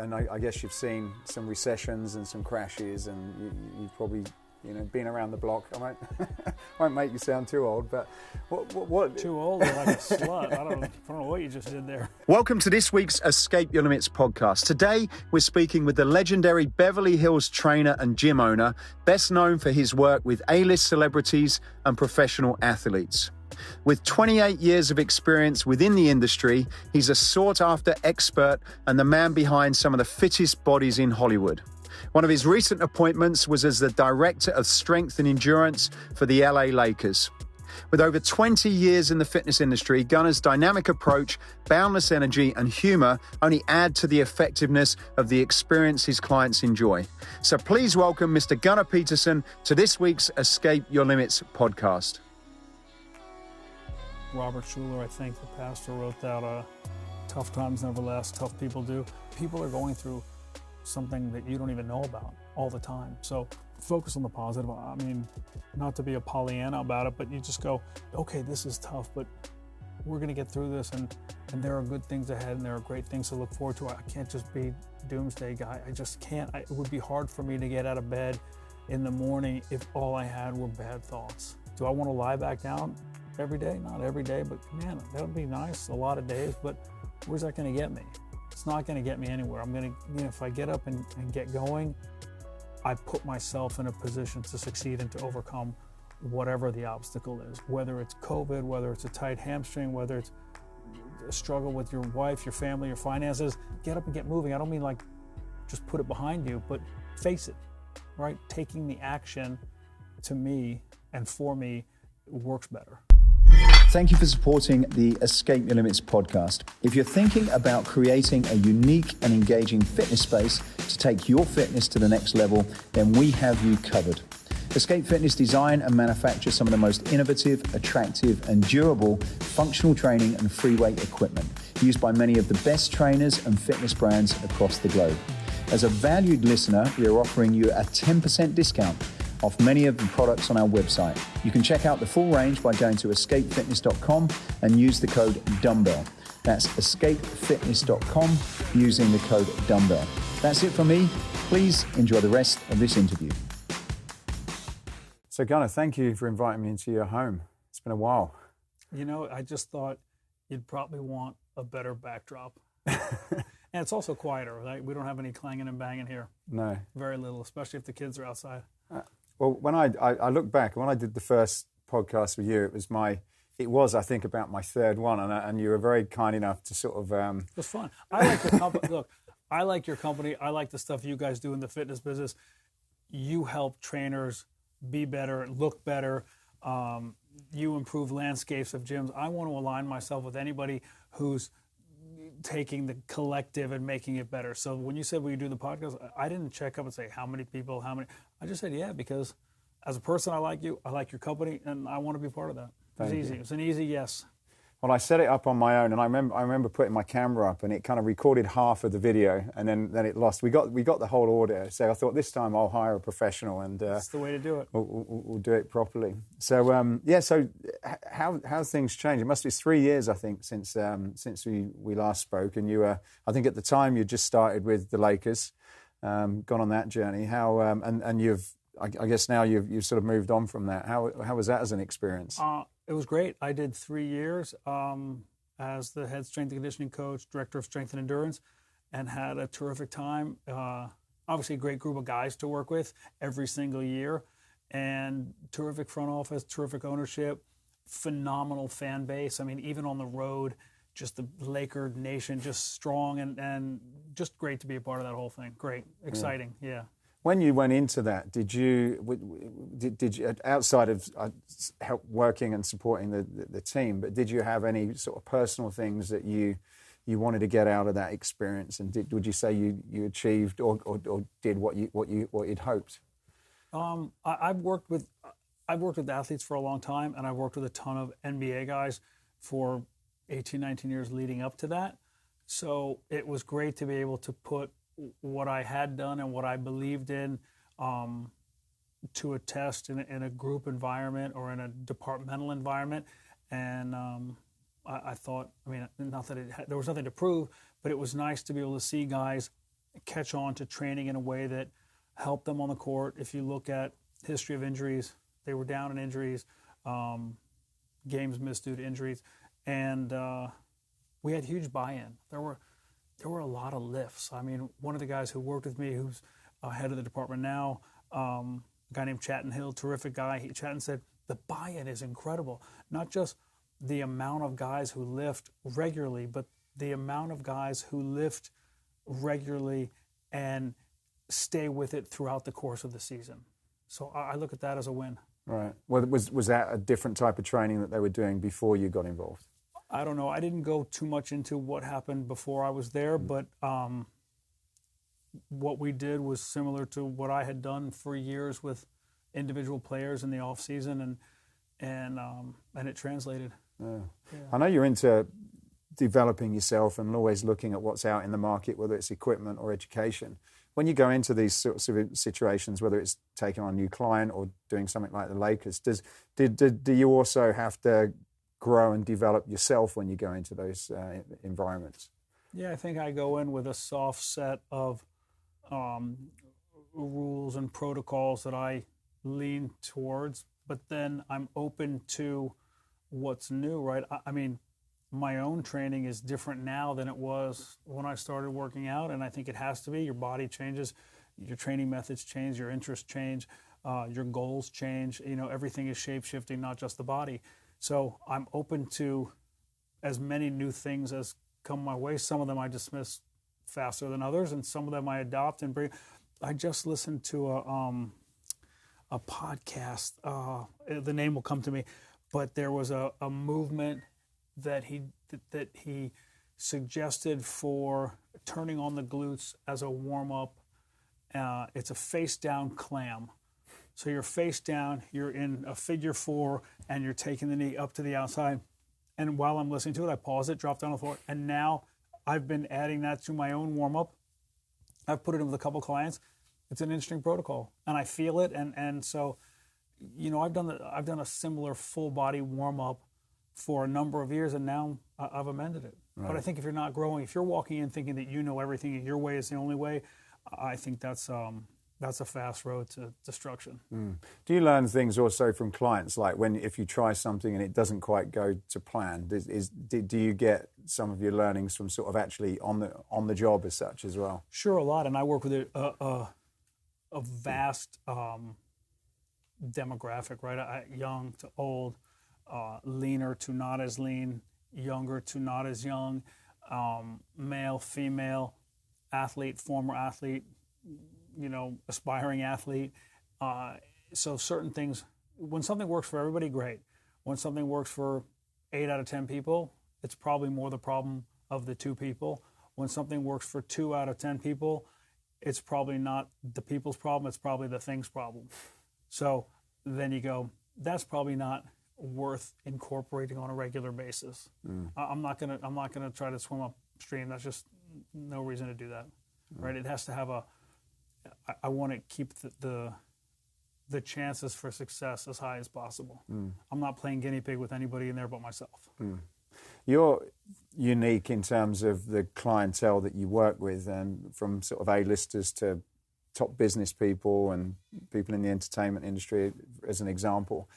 And I guess you've seen some recessions and some crashes, and you've probably, been around the block. I won't make you sound too old, but what? Too old, or like a slut. I don't know what you just did there. Welcome to this week's Escape Your Limits podcast. Today, we're speaking with the legendary Beverly Hills trainer and gym owner, best known for his work with A-list celebrities and professional athletes. With 28 years of experience within the industry, he's a sought-after expert and the man behind some of the fittest bodies in Hollywood. One of his recent appointments was as the Director of Strength and Endurance for the LA Lakers. With over 20 years in the fitness industry, Gunnar's dynamic approach, boundless energy, and humor only add to the effectiveness of the experience his clients enjoy. So please welcome Mr. Gunnar Peterson to this week's Escape Your Limits podcast. Robert Schuller, I think, the pastor, wrote that tough times never last, tough people do. People are going through something that you don't even know about all the time. So focus on the positive. I mean, not to be a Pollyanna about it, but you just go, okay, this is tough, but we're going to get through this, and there are good things ahead, and there are great things to look forward to. I can't just be doomsday guy. I just can't. It would be hard for me to get out of bed in the morning if all I had were bad thoughts. Do I want to lie back down every day? Not every day, but man, that would be nice a lot of days, but where's that going to get me? It's not going to get me anywhere. I'm going to, if I get up and get going, I put myself in a position to succeed and to overcome whatever the obstacle is, whether it's COVID, whether it's a tight hamstring, whether it's a struggle with your wife, your family, your finances. Get up and get moving. I don't mean like just put it behind you, but face it, right? Taking the action, to me and for me, works better. Thank you for supporting the Escape Your Limits podcast. If you're thinking about creating a unique and engaging fitness space to take your fitness to the next level, then we have you covered. Escape Fitness design and manufacture some of the most innovative, attractive, and durable functional training and free weight equipment used by many of the best trainers and fitness brands across the globe. As a valued listener, we are offering you a 10% discount off many of the products on our website. You can check out the full range by going to escapefitness.com and use the code DUMBBELL. That's escapefitness.com using the code DUMBBELL. That's it from me. Please enjoy the rest of this interview. So Gunnar, thank you for inviting me into your home. It's been a while. I just thought you'd probably want a better backdrop. And it's also quieter, right? We don't have any clanging and banging here. No. Very little, especially if the kids are outside. Well, when I look back, when I did the first podcast with you, it was I think about my third one, and you were very kind enough to sort of. It was fun. I like your company. Look, I like your company. I like the stuff you guys do in the fitness business. You help trainers be better, look better. You improve landscapes of gyms. I want to align myself with anybody who's taking the collective and making it better. So when you said we do the podcast, I didn't check up and say how many people, how many. I just said, yeah, because as a person, I like you, I like your company, and I want to be part of that. It's easy. It's an easy yes. Well, I set it up on my own, and I remember putting my camera up, and it kind of recorded half of the video, and then it lost. We got the whole audio, so I thought this time I'll hire a professional, and that's the way to do it. We'll do it properly. So So how things changed? It must be 3 years, I think, since we last spoke, and you were, I think at the time you just started with the Lakers, gone on that journey. How and you've, I guess now you've sort of moved on from that. How was that as an experience? It was great. I did 3 years as the head strength and conditioning coach, director of strength and endurance, and had a terrific time. Obviously, a great group of guys to work with every single year, and terrific front office, terrific ownership, phenomenal fan base. I mean, even on the road, just the Laker nation, just strong and just great to be a part of that whole thing. Great, exciting, yeah. When you went into that, did you outside of help working and supporting the team, but did you have any sort of personal things that you wanted to get out of that experience, and would you say you achieved or did what you'd hoped? I've worked with athletes for a long time, and I've worked with a ton of NBA guys for 18, 19 years leading up to that. So it was great to be able to put what I had done and what I believed in to a test in a group environment or in a departmental environment. And I thought, I mean, not that there was nothing to prove, but it was nice to be able to see guys catch on to training in a way that helped them on the court. If you look at history of injuries, they were down in injuries, games missed due to injuries, and we had huge buy-in. There were a lot of lifts. I mean, one of the guys who worked with me, who's head of the department now, a guy named Chatton Hill, terrific guy. Chatton said the buy-in is incredible. Not just the amount of guys who lift regularly, but the amount of guys who lift regularly and stay with it throughout the course of the season. So I look at that as a win. Right. Well, was that a different type of training that they were doing before you got involved? I don't know. I didn't go too much into what happened before I was there, but what we did was similar to what I had done for years with individual players in the off season, and it translated. Yeah. I know you're into developing yourself and always looking at what's out in the market, whether it's equipment or education. When you go into these sorts of situations, whether it's taking on a new client or doing something like the Lakers, do you also have to grow and develop yourself when you go into those environments? Yeah, I think I go in with a soft set of rules and protocols that I lean towards, but then I'm open to what's new, right? I mean, my own training is different now than it was when I started working out, and I think it has to be. Your body changes, your training methods change, your interests change, your goals change. You know, everything is shape-shifting, not just the body. So I'm open to as many new things as come my way. Some of them I dismiss faster than others, and some of them I adopt and bring. I just listened to a podcast. The name will come to me, but there was a movement that he suggested for turning on the glutes as a warm-up. It's a face-down clam. So you're face down, you're in a figure four, and you're taking the knee up to the outside. And while I'm listening to it, I pause it, drop down on the floor, and now I've been adding that to my own warm-up. I've put it in with a couple clients. It's an interesting protocol, and I feel it. And so, you know, I've done a similar full-body warm-up for a number of years, and now I've amended it. Right. But I think if you're not growing, if you're walking in thinking that you know everything and your way is the only way, I think that's a fast road to destruction. Mm. Do you learn things also from clients, like if you try something and it doesn't quite go to plan? Do you get some of your learnings from sort of actually on the job as such as well? Sure, a lot, and I work with a vast demographic, right? Young to old, leaner to not as lean, younger to not as young, male, female, athlete, former athlete, you know, aspiring athlete. So certain things, when something works for everybody, great. When something works for 8 out of 10 people, it's probably more the problem of the 2 people. When something works for 2 out of 10 people, it's probably not the people's problem, it's probably the thing's problem. So then you go, that's probably not worth incorporating on a regular basis. I'm not gonna try to swim upstream. That's just no reason to do that, right? It has to have I want to keep the chances for success as high as possible. I'm not playing guinea pig with anybody in there but myself. You're unique in terms of the clientele that you work with, and from sort of A-listers to top business people and people in the entertainment industry, as an example.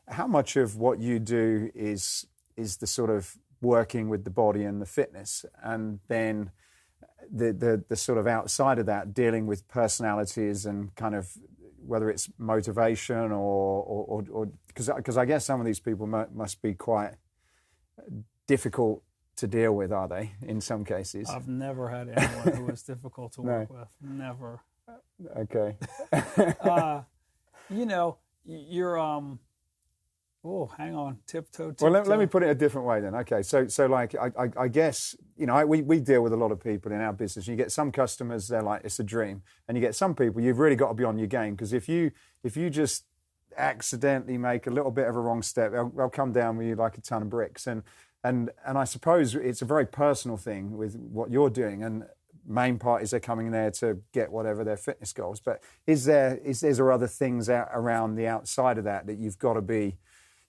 How much of what you do is the sort of working with the body and the fitness, and then the sort of outside of that, dealing with personalities and kind of whether it's motivation or because I guess some of these people must be quite difficult to deal with, are they, in some cases? I've never had anyone who was difficult to work with. Never. Okay. You know, you're hang on, tiptoe. Well, let me put it a different way then. Okay, so like I guess, you know, we deal with a lot of people in our business. You get some customers, they're like, it's a dream, and you get some people you've really got to be on your game, because if you just accidentally make a little bit of a wrong step, they'll come down with you like a ton of bricks. And I suppose it's a very personal thing with what you're doing, and main part is they're coming there to get whatever their fitness goals. But is there other things around the outside of that you've got to be?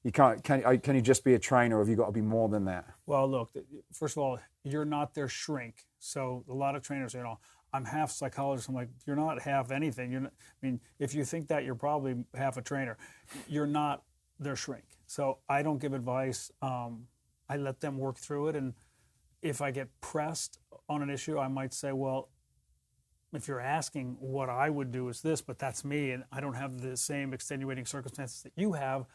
You can't. Can you just be a trainer, or have you got to be more than that? Well, look. First of all, you're not their shrink. So a lot of trainers, you know, I'm half psychologist. I'm like, you're not half anything. You're not, I mean, if you think that, you're probably half a trainer. You're not their shrink. So I don't give advice. I let them work through it. And if I get pressed on an issue, I might say, well, if you're asking what I would do is this, but that's me, and I don't have the same extenuating circumstances that you have,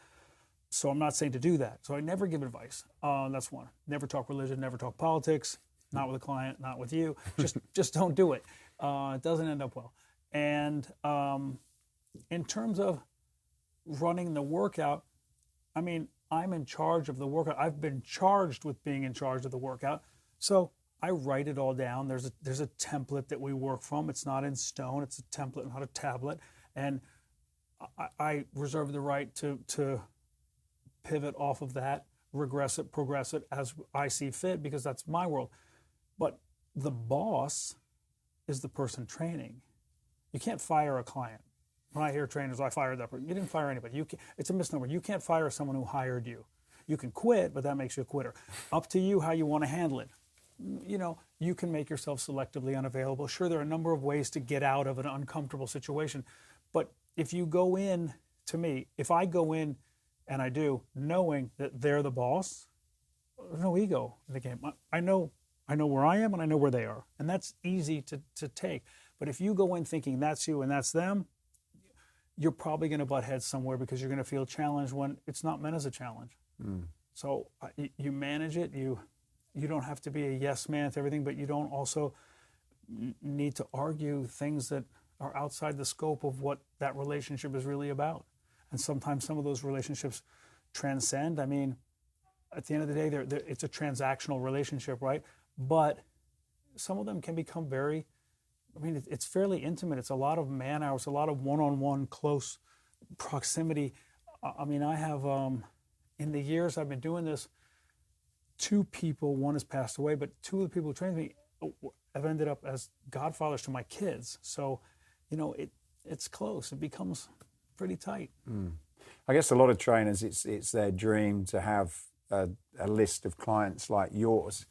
so I'm not saying to do that. So I never give advice. That's one. Never talk religion, never talk politics, not with a client, not with you. Just don't do it. It doesn't end up well. And in terms of running the workout, I mean, I'm in charge of the workout. I've been charged with being in charge of the workout. So I write it all down. There's a template that we work from. It's not in stone. It's a template, not a tablet. And I reserve the right to pivot off of that, regress it, progress it as I see fit, because that's my world. But the boss is the person training. You can't fire a client. When I hear trainers, I fired that person. You didn't fire anybody. It's a misnomer. You can't fire someone who hired you. You can quit, but that makes you a quitter. Up to you how you want to handle it. You know, you can make yourself selectively unavailable. Sure, there are a number of ways to get out of an uncomfortable situation. But if you go in, to me, if I go in, and I do, knowing that they're the boss, there's no ego in the game. I know where I am and I know where they are. And that's easy to take. But if you go in thinking that's you and that's them, you're probably going to butt heads somewhere, because you're going to feel challenged when it's not meant as a challenge. So you manage it. You don't have to be a yes man to everything, but you don't also need to argue things that are outside the scope of what that relationship is really about. And sometimes some of those relationships transcend. I mean, at the end of the day, it's a transactional relationship, right? But some of them can become very, I mean, it's fairly intimate. It's a lot of man hours, a lot of one-on-one close proximity. I mean, I have, in the years I've been doing this, 2 people, one has passed away, but 2 of the people who trained me have ended up as godfathers to my kids. So, you know, it's close. It becomes pretty tight. I guess a lot of trainers, it's their dream to have a list of clients like yours.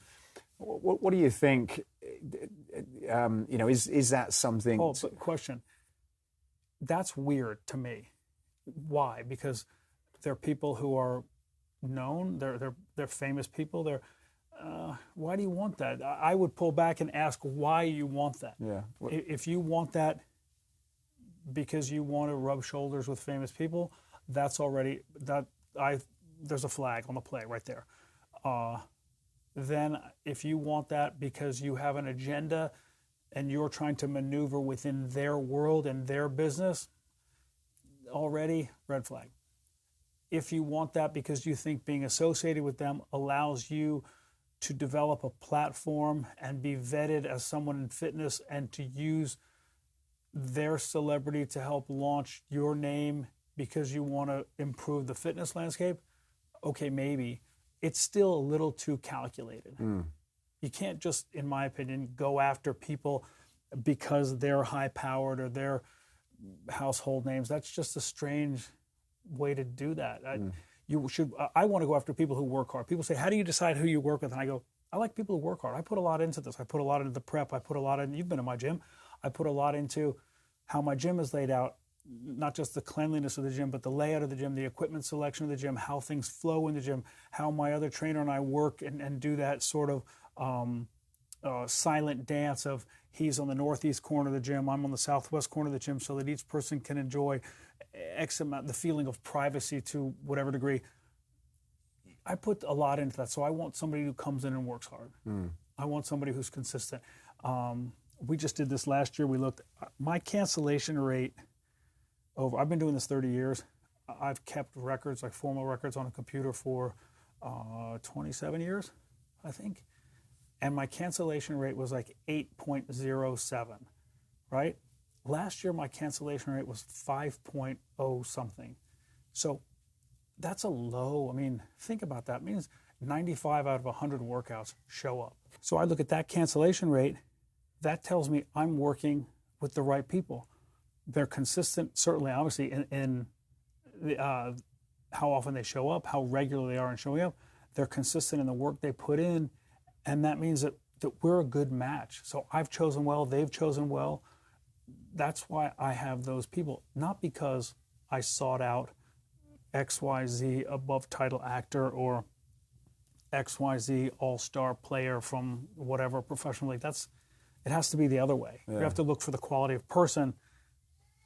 What do you think? You know, is that something? Oh, but question. That's weird to me. Why? Because they're people who are known. They're famous people. Why do you want that? I would pull back and ask why you want that. Yeah. If you want that because you want to rub shoulders with famous people, that's already there's a flag on the play right there. Then if you want that because you have an agenda and you're trying to maneuver within their world and their business, already red flag. If you want that because you think being associated with them allows you to develop a platform and be vetted as someone in fitness and to use their celebrity to help launch your name because you want to improve the fitness landscape, okay, maybe. It's still a little too calculated. You can't just, in my opinion, go after people because they're high-powered or they're household names. That's just a strange way to do that. I want to go after people who work hard. People say, how do you decide who you work with? And I go, I like people who work hard. I put a lot into this. I put a lot into the prep. I put a lot in, you've been in my gym. I put a lot into how my gym is laid out, not just the cleanliness of the gym, but the layout of the gym, the equipment selection of the gym, how things flow in the gym, how my other trainer and I work and do that sort of silent dance of he's on the northeast corner of the gym, I'm on the southwest corner of the gym, so that each person can enjoy X amount, the feeling of privacy to whatever degree. I put a lot into that, so I want somebody who comes in and works hard. I want somebody who's consistent. We just did this last year. We looked, my cancellation rate I've been doing this 30 years. I've kept records, like formal records on a computer for 27 years, I think. And my cancellation rate was like 8.07, right? Last year, my cancellation rate was 5.0 something. So that's a low, I mean, think about that. It means 95 out of 100 workouts show up. So I look at that cancellation rate, that tells me I'm working with the right people. They're consistent, certainly, obviously, in how often they show up, how regular they are in showing up. They're consistent in the work they put in, and that means that that we're a good match. So I've chosen well, they've chosen well. That's why I have those people, not because I sought out XYZ above title actor or XYZ all-star player from whatever professional league. It has to be the other way. Yeah. You have to look for the quality of person,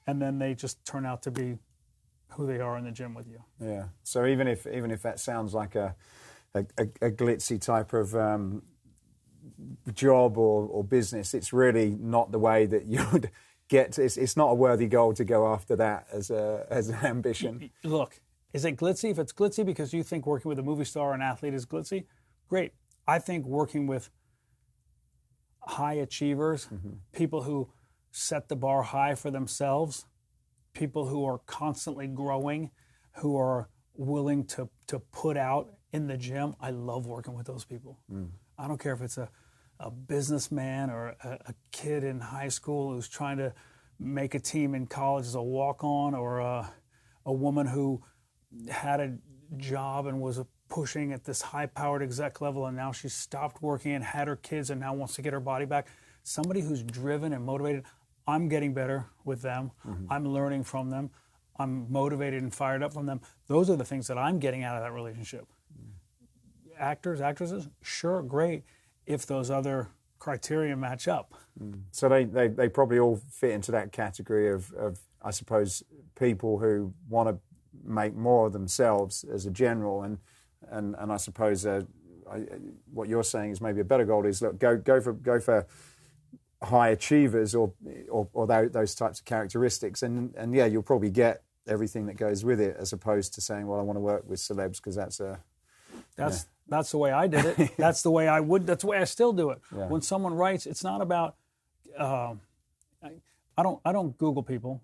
and then they just turn out to be who they are in the gym with you. Yeah. So even if that sounds like a glitzy type of job or business, it's really not the way that you would get. It's not a worthy goal to go after that as an ambition. Look, is it glitzy? If it's glitzy because you think working with a movie star or an athlete is glitzy, great. I think working with high achievers, people who set the bar high for themselves, people who are constantly growing, who are willing to put out in the gym. I love working with those people. I don't care if it's a businessman or a kid in high school who's trying to make a team in college as a walk-on, or a woman who had a job and was pushing at this high-powered exec level, and now she's stopped working and had her kids and now wants to get her body back. Somebody who's driven and motivated. I'm getting better with them. I'm learning from them. I'm motivated and fired up from them. Those are the things that I'm getting out of that relationship. Actors, actresses, sure, great, if those other criteria match up. So they probably all fit into that category of I suppose, people who want to make more of themselves as a general, and I suppose what you're saying is maybe a better goal is, look, go for high achievers or those types of characteristics, and yeah, you'll probably get everything that goes with it, as opposed to saying, well, I want to work with celebs because that's the way I did it. That's the way that's the way I still do it. Yeah. When someone writes, it's not about I don't Google people,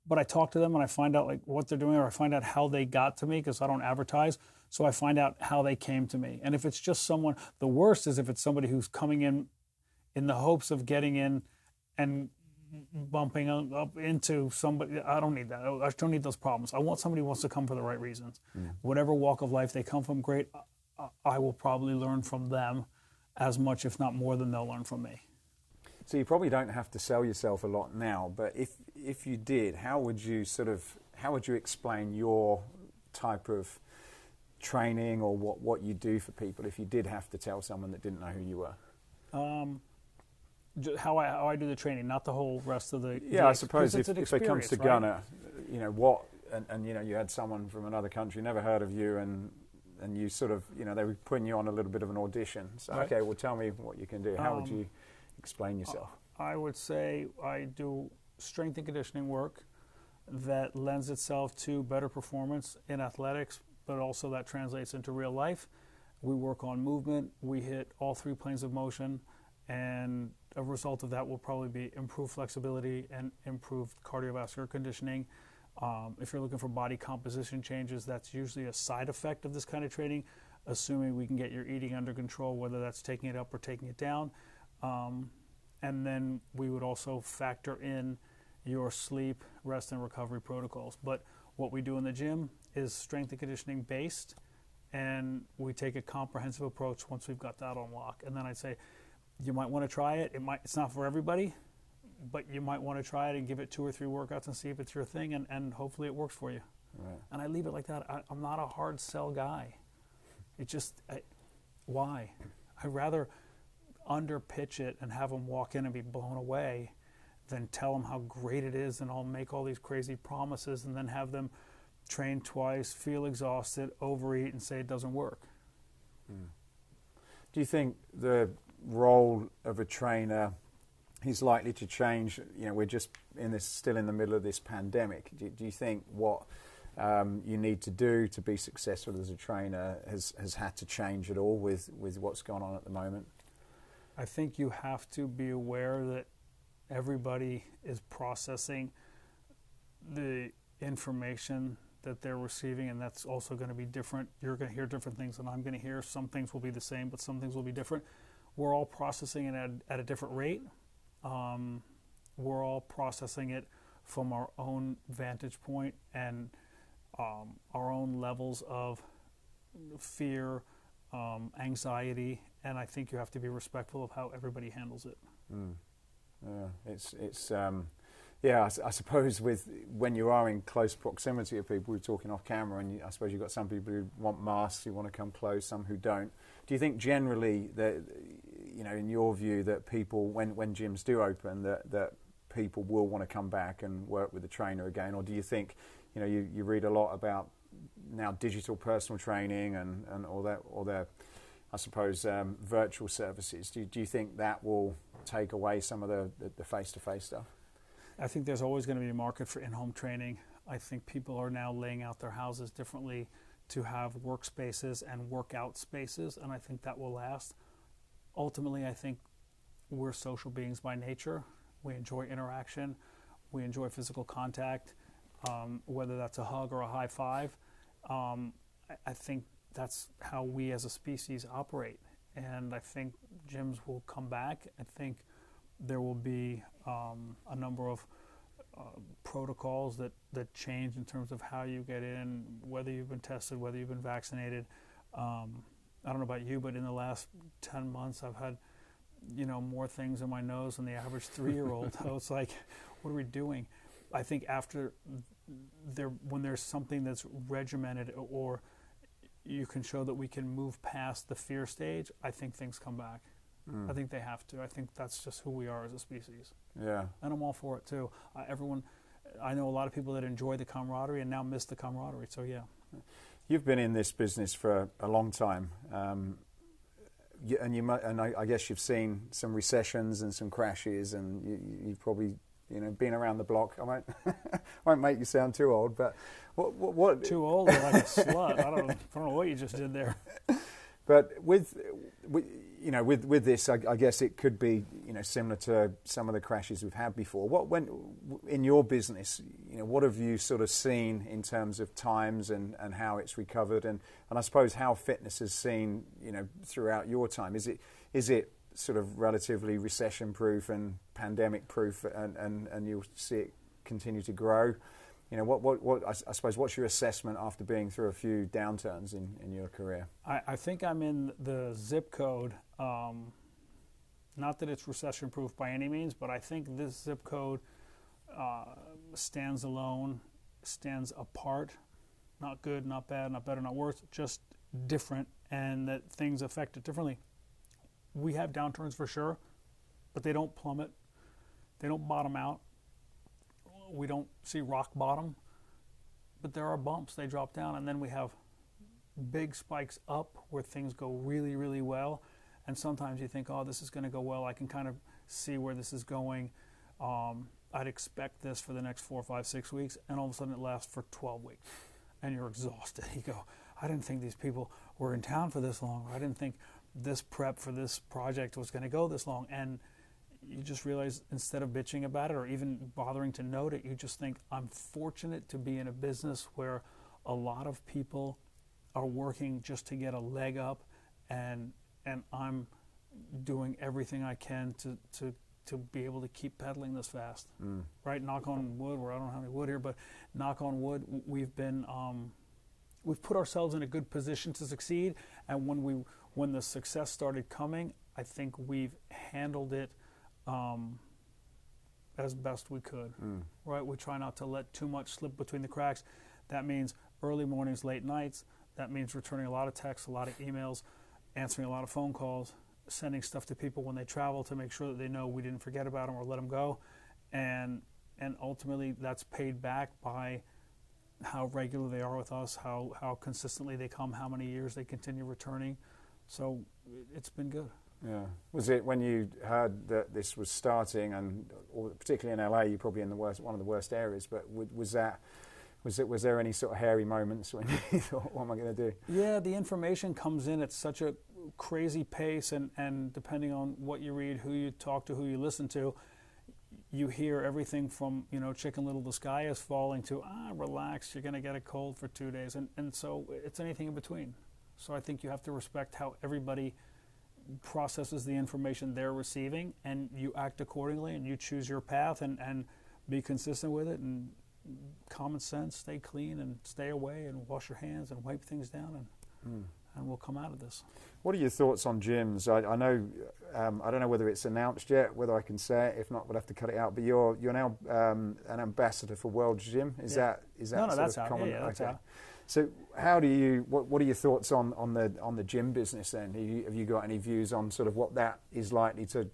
but I talk to them and I find out like what they're doing, or I find out how they got to me, because I don't advertise. So I find out how they came to me. And if it's just someone, the worst is if it's somebody who's coming in the hopes of getting in and bumping up into somebody. I don't need that. I don't need those problems. I want somebody who wants to come for the right reasons. Whatever walk of life they come from, great. I will probably learn from them as much, if not more, than they'll learn from me. So you probably don't have to sell yourself a lot now, but if you did, how would you explain your type of training, or what you do for people, if you did have to tell someone that didn't know who you were? How I do the training, not the whole rest of the. Yeah, I suppose if it comes to right? Gunnar, what, and you had someone from another country, never heard of you, and you sort of, they were putting you on a little bit of an audition. So, right. Okay, well, tell me what you can do. How would you explain yourself? I would say I do strength and conditioning work that lends itself to better performance in athletics, but also that translates into real life. We work on movement. We hit all three planes of motion, and a result of that will probably be improved flexibility and improved cardiovascular conditioning. If you're looking for body composition changes, that's usually a side effect of this kind of training, assuming we can get your eating under control, whether that's taking it up or taking it down. And then we would also factor in your sleep, rest, and recovery protocols. But what we do in the gym is strength and conditioning based, and we take a comprehensive approach once we've got that on lock. And then I'd say, you might want to try it. It's not for everybody, but you might want to try it and give it 2 or 3 workouts and see if it's your thing, and hopefully it works for you. Right. And I leave it like that. I'm not a hard sell guy. Why? I'd rather under pitch it and have them walk in and be blown away than tell them how great it is, and I'll make all these crazy promises and then have them train twice, feel exhausted, overeat, and say it doesn't work. Do you think the role of a trainer is likely to change? We're just still in the middle of this pandemic. Do you think what you need to do to be successful as a trainer has had to change at all with what's going on at the moment? I think you have to be aware that everybody is processing the information that they're receiving, and that's also going to be different. You're going to hear different things than I'm going to hear. Some things will be the same, but some things will be different. We're all processing it at a different rate. We're all processing it from our own vantage point and our own levels of fear, anxiety, and I think you have to be respectful of how everybody handles it. Yeah, I suppose when you are in close proximity of people, we're talking off camera, and I suppose you've got some people who want masks, who want to come close, some who don't. Do you think generally that, in your view, that people, when gyms do open, that people will want to come back and work with the trainer again? Or do you think, you read a lot about now digital personal training and all their, I suppose, virtual services. Do you think that will take away some of the face-to-face stuff? I think there's always going to be a market for in-home training. I think people are now laying out their houses differently to have workspaces and workout spaces, and I think that will last. Ultimately, I think we're social beings by nature. We enjoy interaction. We enjoy physical contact, whether that's a hug or a high five. I think that's how we as a species operate, and I think gyms will come back. I think there will be a number of protocols that change in terms of how you get in, whether you've been tested, whether you've been vaccinated. I don't know about you, but in the last 10 months, I've had, more things in my nose than the average 3-year-old. So it's like, what are we doing? I think when there's something that's regimented, or you can show that we can move past the fear stage, I think things come back. I think they have to. I think that's just who we are as a species. Yeah. And I'm all for it too. I know a lot of people that enjoy the camaraderie and now miss the camaraderie. So yeah. You've been in this business for a long time, and I guess you've seen some recessions and some crashes, and you've probably been around the block. I won't make you sound too old, but what too old? Or like a slut? I don't know what you just did there. But with this, I guess it could be similar to some of the crashes we've had before. In your business, what have you sort of seen in terms of times and how it's recovered, and I suppose how fitness has seen throughout your time? Is it sort of relatively recession proof and pandemic proof, and you'll see it continue to grow? I suppose, what's your assessment after being through a few downturns in your career? I think I'm in the zip code, not that it's recession-proof by any means, but I think this zip code stands alone, stands apart, not good, not bad, not better, not worse, just different, and that things affect it differently. We have downturns for sure, but they don't plummet. They don't bottom out. We don't see rock bottom, but there are bumps. They drop down, and then we have big spikes up where things go really, really well. And sometimes you think, oh, this is going to go well. I can kind of see where this is going. I'd expect this for the next 4, 5, 6 weeks, and all of a sudden it lasts for 12 weeks, and you're exhausted. You go, I didn't think these people were in town for this long. Or I didn't think this prep for this project was going to go this long. And you just realize, instead of bitching about it or even bothering to note it, you just think, I'm fortunate to be in a business where a lot of people are working just to get a leg up, and I'm doing everything I can to be able to keep pedaling this fast. Right? Knock on wood, where I don't have any wood here, but knock on wood, we've put ourselves in a good position to succeed, and when the success started coming, I think we've handled it as best we could. Right? We try not to let too much slip between the cracks. That means early mornings, late nights. That means returning a lot of texts, a lot of emails, answering a lot of phone calls, sending stuff to people when they travel to make sure that they know we didn't forget about them or let them go. And ultimately that's paid back by how regular they are with us, how consistently they come, how many years they continue returning. So it's been good. Yeah. Was it when you heard that this was starting, and particularly in LA, you're probably in one of the worst areas, but was there any sort of hairy moments when you thought, what am I going to do? Yeah, the information comes in at such a crazy pace, and depending on what you read, who you talk to, who you listen to, you hear everything from, Chicken Little, the sky is falling, to, relax, you're going to get a cold for 2 days. And so it's anything in between. So I think you have to respect how everybody processes the information they're receiving, and you act accordingly, and you choose your path and be consistent with it, and common sense, stay clean and stay away and wash your hands and wipe things down, and we'll come out of this. What are your thoughts on gyms? I know, I don't know whether it's announced yet, whether I can say it. If not, we'll have to cut it out. But you're now an ambassador for World Gym. Is that No, that's out. common? Yeah, that's out. So how do you? What are your thoughts on the gym business then? Have you got any views on sort of what that is likely to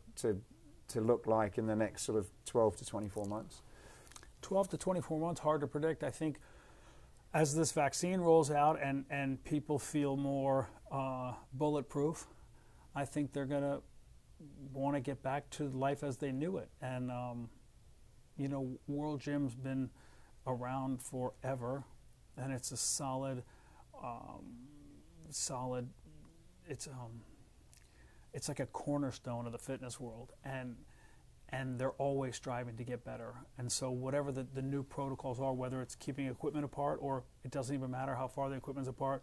look like in the next sort of 12 to 24 months? 12 to 24 months, hard to predict. I think as this vaccine rolls out and people feel more bulletproof, I think they're going to want to get back to life as they knew it. And, World Gym's been around forever, and it's a solid, it's like a cornerstone of the fitness world. And they're always striving to get better. And so whatever the new protocols are, whether it's keeping equipment apart or it doesn't even matter how far the equipment's apart,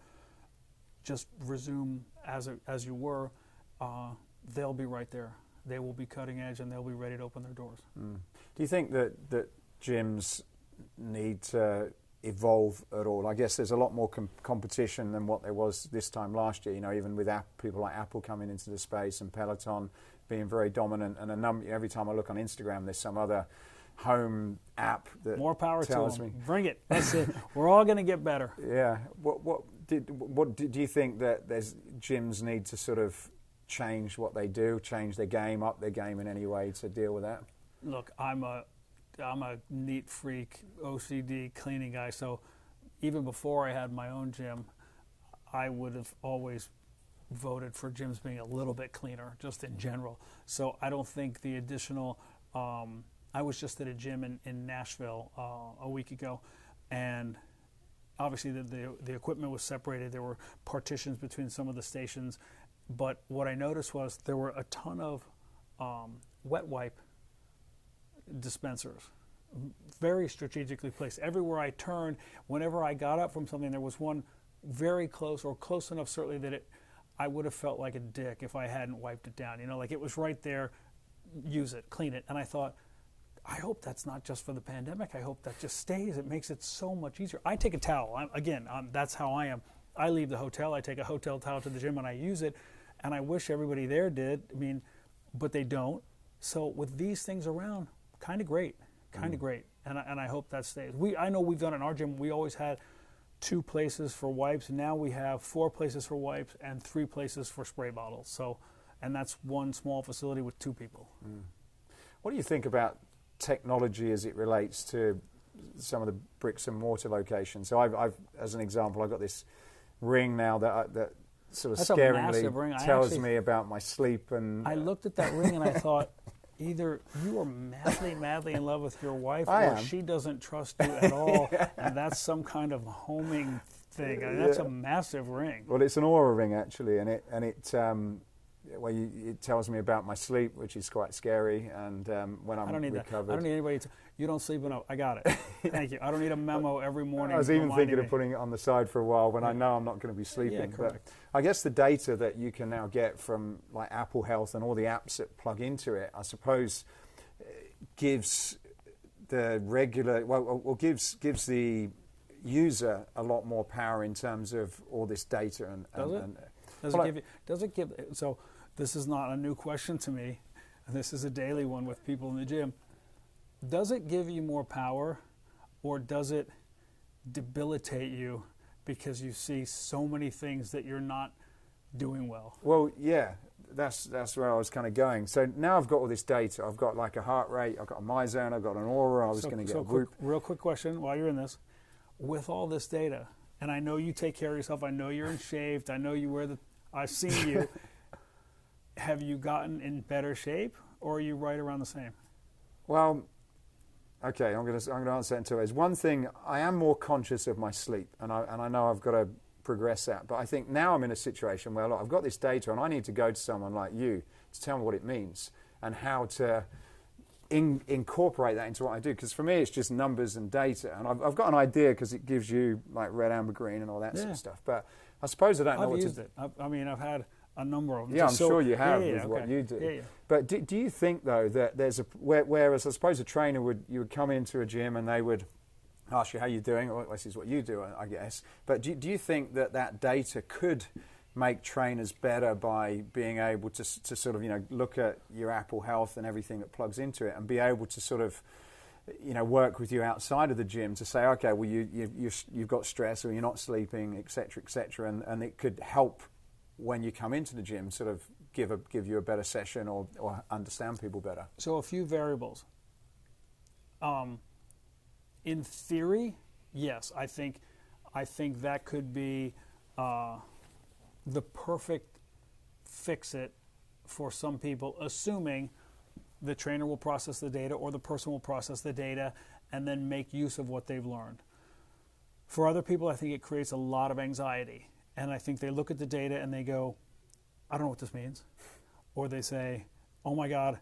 just resume as you were, they'll be right there. They will be cutting edge and they'll be ready to open their doors. Mm. Do you think that gyms need to evolve at all? I guess there's a lot more competition than what there was this time last year, even with people like Apple coming into the space and Peloton being very dominant, and every time I look on Instagram, there's some other home app that more power tells to them. me. Bring it. That's it. We're all going to get better. Yeah. What do you think that gyms need to sort of change what they do, change their game, up their game in any way to deal with that? Look, I'm a neat freak, OCD cleaning guy. So even before I had my own gym, I would have always voted for gyms being a little bit cleaner, just in general. So I don't think the additional. I was just at a gym in Nashville a week ago, and obviously the equipment was separated. There were partitions between some of the stations, but what I noticed was there were a ton of wet wipe dispensers, very strategically placed. Everywhere I turned, whenever I got up from something, there was one very close, or close enough certainly that I would have felt like a dick if I hadn't wiped it down. Like it was right there, use it, clean it. And I thought, I hope that's not just for the pandemic. I hope that just stays. It makes it so much easier. I take a towel. That's how I am. I leave the hotel. I take a hotel towel to the gym and I use it. And I wish everybody there did. But they don't. So with these things around, kind of great. And I hope that stays. I know we've done it in our gym. We always had 2 places for wipes. Now we have 4 places for wipes and 3 places for spray bottles. So, and that's one small facility with 2 people. Mm. What do you think about technology as it relates to some of the bricks and mortar locations? So I've as an example, I've got this ring now that sort of scaringly tells me about my sleep. And I looked at that ring and I thought, either you are madly in love with your wife, or she doesn't trust you at all, and that's some kind of homing thing. That's a massive ring. Well, it's an Aura ring actually, and it tells me about my sleep, which is quite scary, and when I'm recovered. I don't need anybody to. You don't sleep enough. I got it. Thank you. I don't need a memo every morning. I was even thinking of putting it on the side for a while when I know I'm not going to be sleeping. Yeah, correct. But I guess the data that you can now get from like Apple Health and all the apps that plug into it, I suppose, gives the gives the user a lot more power in terms of all this data. So this is not a new question to me. This is a daily one with people in the gym. Does it give you more power, or does it debilitate you because you see so many things that you're not doing well? Well, yeah, that's where I was kind of going. So now I've got all this data. I've got like a heart rate, I've got a MyZone, I've got an Aura, I was going to get a Whoop. Real quick question while you're in this. With all this data, and I know you take care of yourself, I know you're in shape, I know you I've seen you. Have you gotten in better shape, or are you right around the same? Well, okay, I'm going to answer that in 2 ways. One thing, I am more conscious of my sleep, and I know I've got to progress that. But I think now I'm in a situation where, look, I've got this data, and I need to go to someone like you to tell me what it means and how to incorporate that into what I do. Because for me, it's just numbers and data, and I've got an idea because it gives you like red, amber, green, and all that sort of stuff. But I suppose I don't know what to do. I've used it. I've had a number of them. Yeah, I'm sure you have with what you do. Yeah. But do you think, though, that there's whereas I suppose a trainer would come into a gym and they would ask you how you're doing, or this is what you do, I guess. But do you think that data could make trainers better by being able to sort of, look at your Apple Health and everything that plugs into it, and be able to sort of, work with you outside of the gym to say, okay, well, you've got stress, or you're not sleeping, et cetera, and it could help when you come into the gym, sort of give you a better session, or understand people better. So a few variables. In theory, yes, I think that could be the perfect fix-it for some people, assuming the trainer will process the data, or the person will process the data and then make use of what they've learned. For other people, I think it creates a lot of anxiety. And I think they look at the data and they go, I don't know what this means. Or they say, oh my God,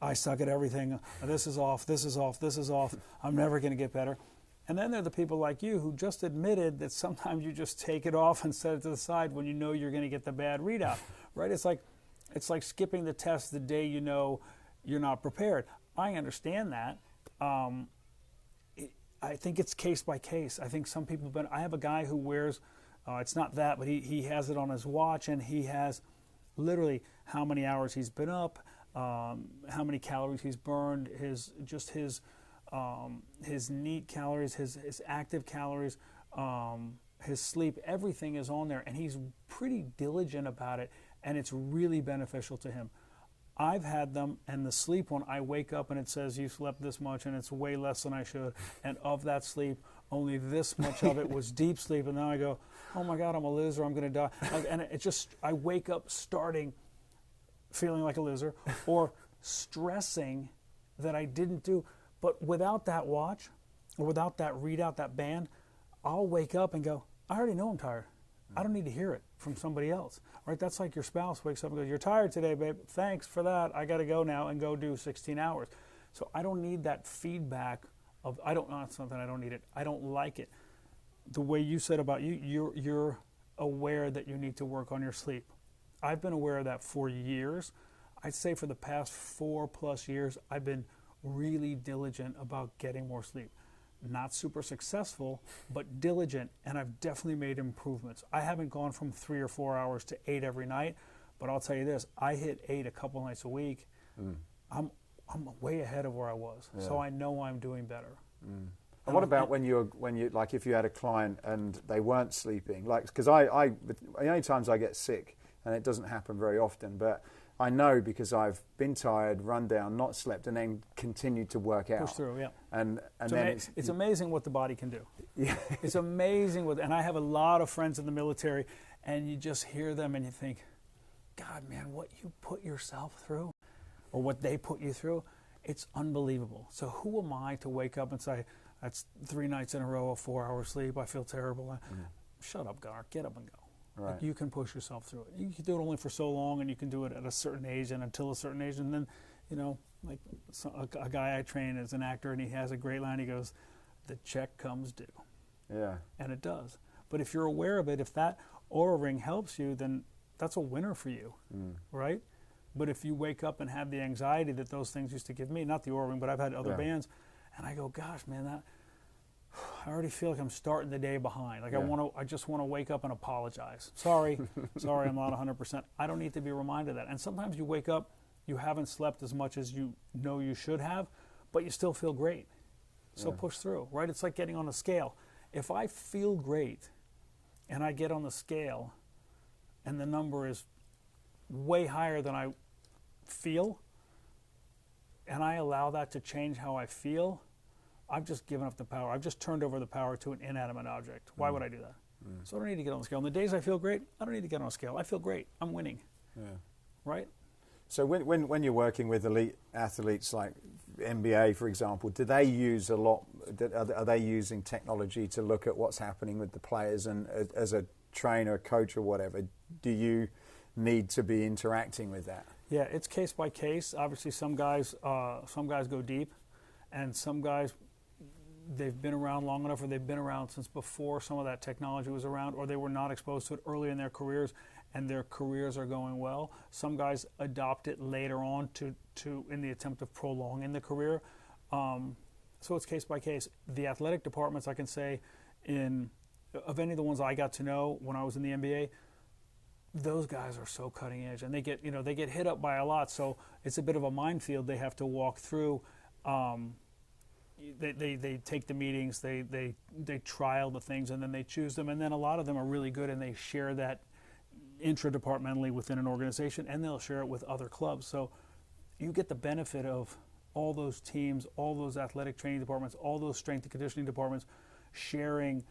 I suck at everything. This is off, this is off, this is off. I'm never going to get better. And then there are the people like you who just admitted that sometimes you just take it off and set it to the side when you know you're going to get the bad readout, right? It's like skipping the test the day you know you're not prepared. I understand that. I think it's case by case. I think some people, I have a guy who wears, it's not that, but he has it on his watch, and he has literally how many hours he's been up, how many calories he's burned, his neat calories, his active calories, his sleep, everything is on there, and he's pretty diligent about it, and it's really beneficial to him. I've had them, and the sleep one, I wake up and it says you slept this much, and it's way less than I should, and of that sleep, only this much of it was deep sleep, and then I go, oh my God, I'm a loser, I'm going to die. And it just, I wake up starting feeling like a loser, or stressing that I didn't do. But without that watch, or without that readout, that band, I'll wake up and go, I already know I'm tired. I don't need to hear it from somebody else, right? That's like your spouse wakes up and goes, you're tired today, babe. Thanks for that. I got to go now and go do 16 hours. So I don't need that feedback of, it's something I don't need it. I don't like it. The way you said about you're aware that you need to work on your sleep. I've been aware of that for years. I'd say for the past 4+ years, I've been really diligent about getting more sleep. Not super successful, but diligent, and I've definitely made improvements. I haven't gone from 3 or 4 hours to 8 every night, but I'll tell you this, I hit 8 a couple nights a week. I'm way ahead of where I was, so I know I'm doing better. And what about when you like, if you had a client and they weren't sleeping, like, because the only times I get sick, and it doesn't happen very often, but I know because I've been tired, run down, not slept, and then continued to work out. Push through, yeah. And so then it's amazing what the body can do. Yeah. It's amazing and I have a lot of friends in the military, and you just hear them and you think, God, man, what you put yourself through, or what they put you through, it's unbelievable. So who am I to wake up and say, that's 3 nights in a row of 4 hours sleep, I feel terrible. Shut up, Gunnar, get up and go. Right. Like, you can push yourself through it. You can do it only for so long, and you can do it at a certain age and until a certain age. And then, like a guy I train is an actor, and he has a great line. He goes, the check comes due. Yeah. And it does. But if you're aware of it, if that Oura Ring helps you, then that's a winner for you, right? But if you wake up and have the anxiety that those things used to give me, not the Oura Ring, but I've had other bands, and I go, gosh, man, I already feel like I'm starting the day behind. Like I just want to wake up and apologize. Sorry, I'm not 100%. I don't need to be reminded of that. And sometimes you wake up, you haven't slept as much as you know you should have, but you still feel great. So push through, right? It's like getting on a scale. If I feel great and I get on the scale and the number is way higher than I feel, and I allow that to change how I feel, I've just given up the power. I've just turned over the power to an inanimate object. Why would I do that? So I don't need to get on the scale. On the days I feel great, I don't need to get on a scale. I feel great. I'm winning. Right? So when you're working with elite athletes like NBA, for example, do they use a lot? Are they using technology to look at what's happening with the players? And as a trainer, a coach, or whatever, do you need to be interacting with that? Yeah, it's case by case. Obviously, some guys go deep, and some guys, they've been around long enough, or they've been around since before some of that technology was around, or they were not exposed to it early in their careers, and their careers are going well. Some guys adopt it later on to in the attempt of prolonging the career. So it's case by case. The athletic departments, I can say, of any of the ones I got to know when I was in the NBA, those guys are so cutting edge, and they get hit up by a lot, so it's a bit of a minefield they have to walk through. They take the meetings, they trial the things, and then they choose them, and then a lot of them are really good, and they share that intra-departmentally within an organization, and they'll share it with other clubs. So you get the benefit of all those teams, all those athletic training departments, all those strength and conditioning departments sharing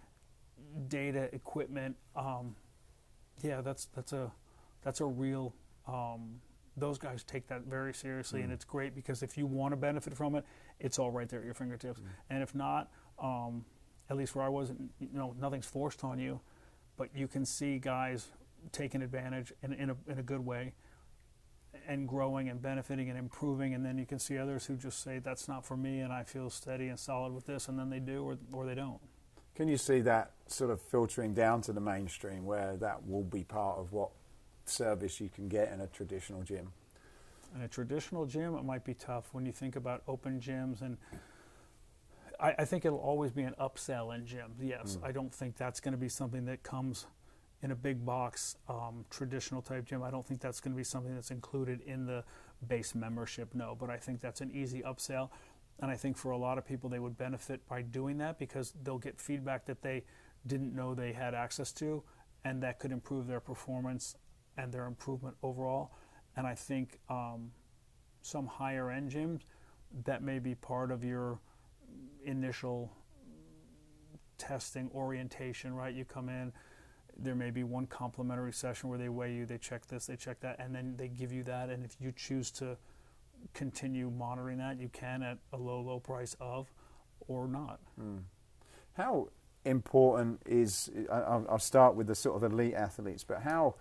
data, equipment. That's a real. Those guys take that very seriously, and it's great because if you want to benefit from it, it's all right there at your fingertips. And if not, at least where I was, nothing's forced on you, but you can see guys taking advantage in a good way, and growing and benefiting and improving, and then you can see others who just say, that's not for me, and I feel steady and solid with this, and then they do or they don't. Can you see that sort of filtering down to the mainstream, where that will be part of what service you can get in a traditional gym? In a traditional gym, it might be tough when you think about open gyms, and I think it'll always be an upsell in gyms. Yes, I don't think that's going to be something that comes in a big box traditional type gym. I don't think that's going to be something that's included in the base membership, no, but I think that's an easy upsell. And I think for a lot of people, they would benefit by doing that because they'll get feedback that they didn't know they had access to, and that could improve their performance and their improvement overall. And I think some higher end gyms, that may be part of your initial testing orientation, right? You come in, there may be one complimentary session where they weigh you, they check this, they check that, and then they give you that. And if you choose to continue monitoring that, you can at a low price or not. How important is, I'll start with the sort of elite athletes, but how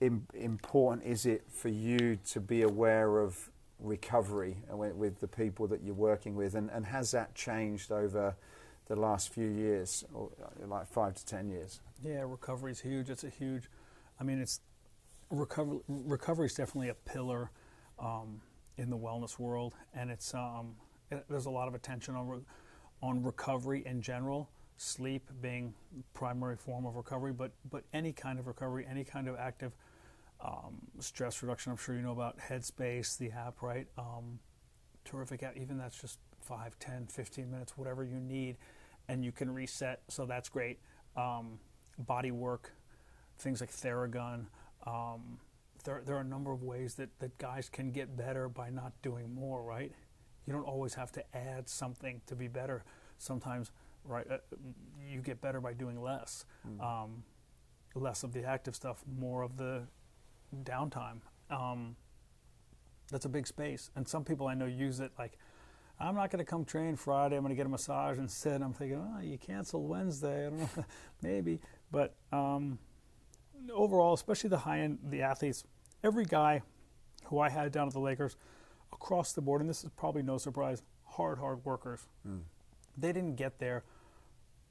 important is it for you to be aware of recovery with the people that you're working with, and has that changed over the last few years, or like 5 to 10 years? Yeah, recovery is huge. It's it's recovery is definitely a pillar in the wellness world, and it's there's a lot of attention on recovery in general, sleep being primary form of recovery, but any kind of recovery, any kind of active stress reduction. I'm sure you know about Headspace, the app, right? Terrific app. Even that's just 5, 10, 15 minutes, whatever you need, and you can reset, so that's great. Body work, things like Theragun. There are a number of ways that guys can get better by not doing more, right? You don't always have to add something to be better. Sometimes, right, you get better by doing less. Less of the active stuff, more of the downtime. That's a big space. And some people I know use it like, I'm not going to come train Friday, I'm going to get a massage instead. I'm thinking, you canceled Wednesday. I don't know, maybe. But overall, especially the high-end, the athletes, every guy who I had down at the Lakers, across the board, and this is probably no surprise, hard workers. They didn't get there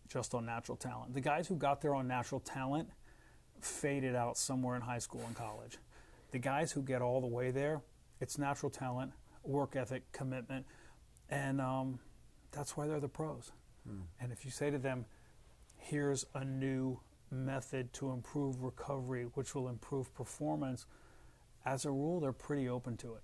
just on natural talent. The guys who got there on natural talent faded out somewhere in high school and college. The guys who get all the way there, it's natural talent, work ethic, commitment, and that's why they're the pros. And if you say to them, here's a new method to improve recovery, which will improve performance, as a rule, they're pretty open to it.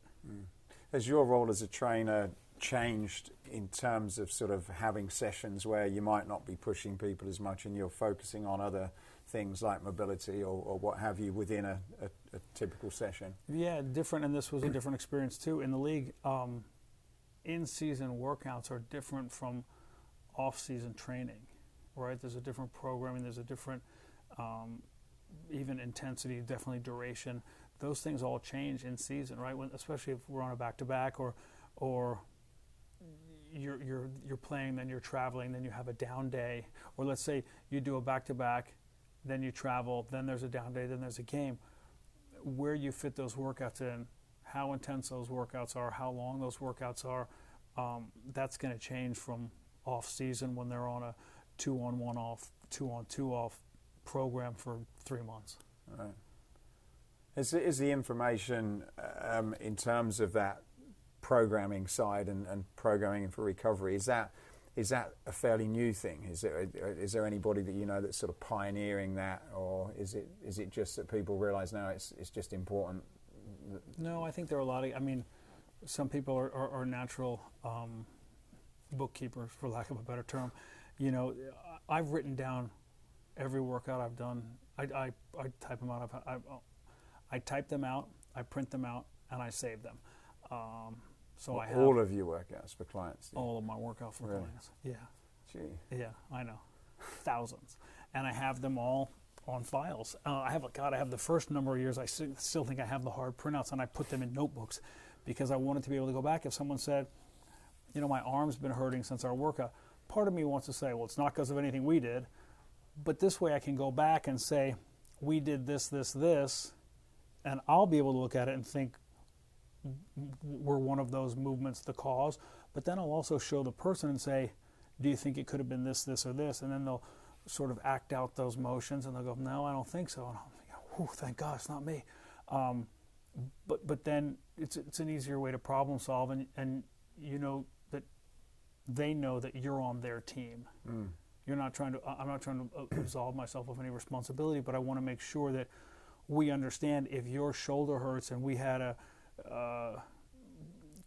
Has your role as a trainer changed in terms of sort of having sessions where you might not be pushing people as much and you're focusing on other things like mobility or what have you within a typical session? Yeah, different, and this was a different experience too. In the league, in-season workouts are different from off-season training, right? There's a different programming, there's a different even intensity, definitely duration. Those things all change in season, right? Especially if we're on a back-to-back or you're playing, then you're traveling, then you have a down day. Or let's say you do a back-to-back, then you travel, then there's a down day, then there's a game. Where you fit those workouts in, how intense those workouts are, how long those workouts are, that's going to change from off-season when they're on a 2-on-1 off, 2-on-2 off program for 3 months. All right. Is the information in terms of that programming side and programming for recovery, is that is that a fairly new thing? Is there anybody that you know that's sort of pioneering that, or is it just that people realise now it's just important? No, I think there are a lot of, I mean, some people are natural bookkeepers, for lack of a better term. You know, I've written down every workout I've done. I type them out. I type them out, I print them out, and I save them. So well, I have all of your workouts for clients. all of my workout for clients. Yeah. Gee. Yeah, I know, thousands, and I have them all on files. I have the first number of years. I still think I have the hard printouts, and I put them in notebooks because I wanted to be able to go back. If someone said, you know, my arm's been hurting since our workout, part of me wants to say, well, it's not because of anything we did, but this way I can go back and say, we did this, this, this, and I'll be able to look at it and think, were one of those movements the cause? But then I'll also show the person and say, do you think it could have been this, this, or this? And then they'll sort of act out those motions, and they'll go, no, I don't think so. And I'll think, thank God, it's not me. But then it's an easier way to problem solve, and you know that they know that you're on their team. Mm. I'm not trying to absolve myself of any responsibility, but I want to make sure that we understand if your shoulder hurts and we had a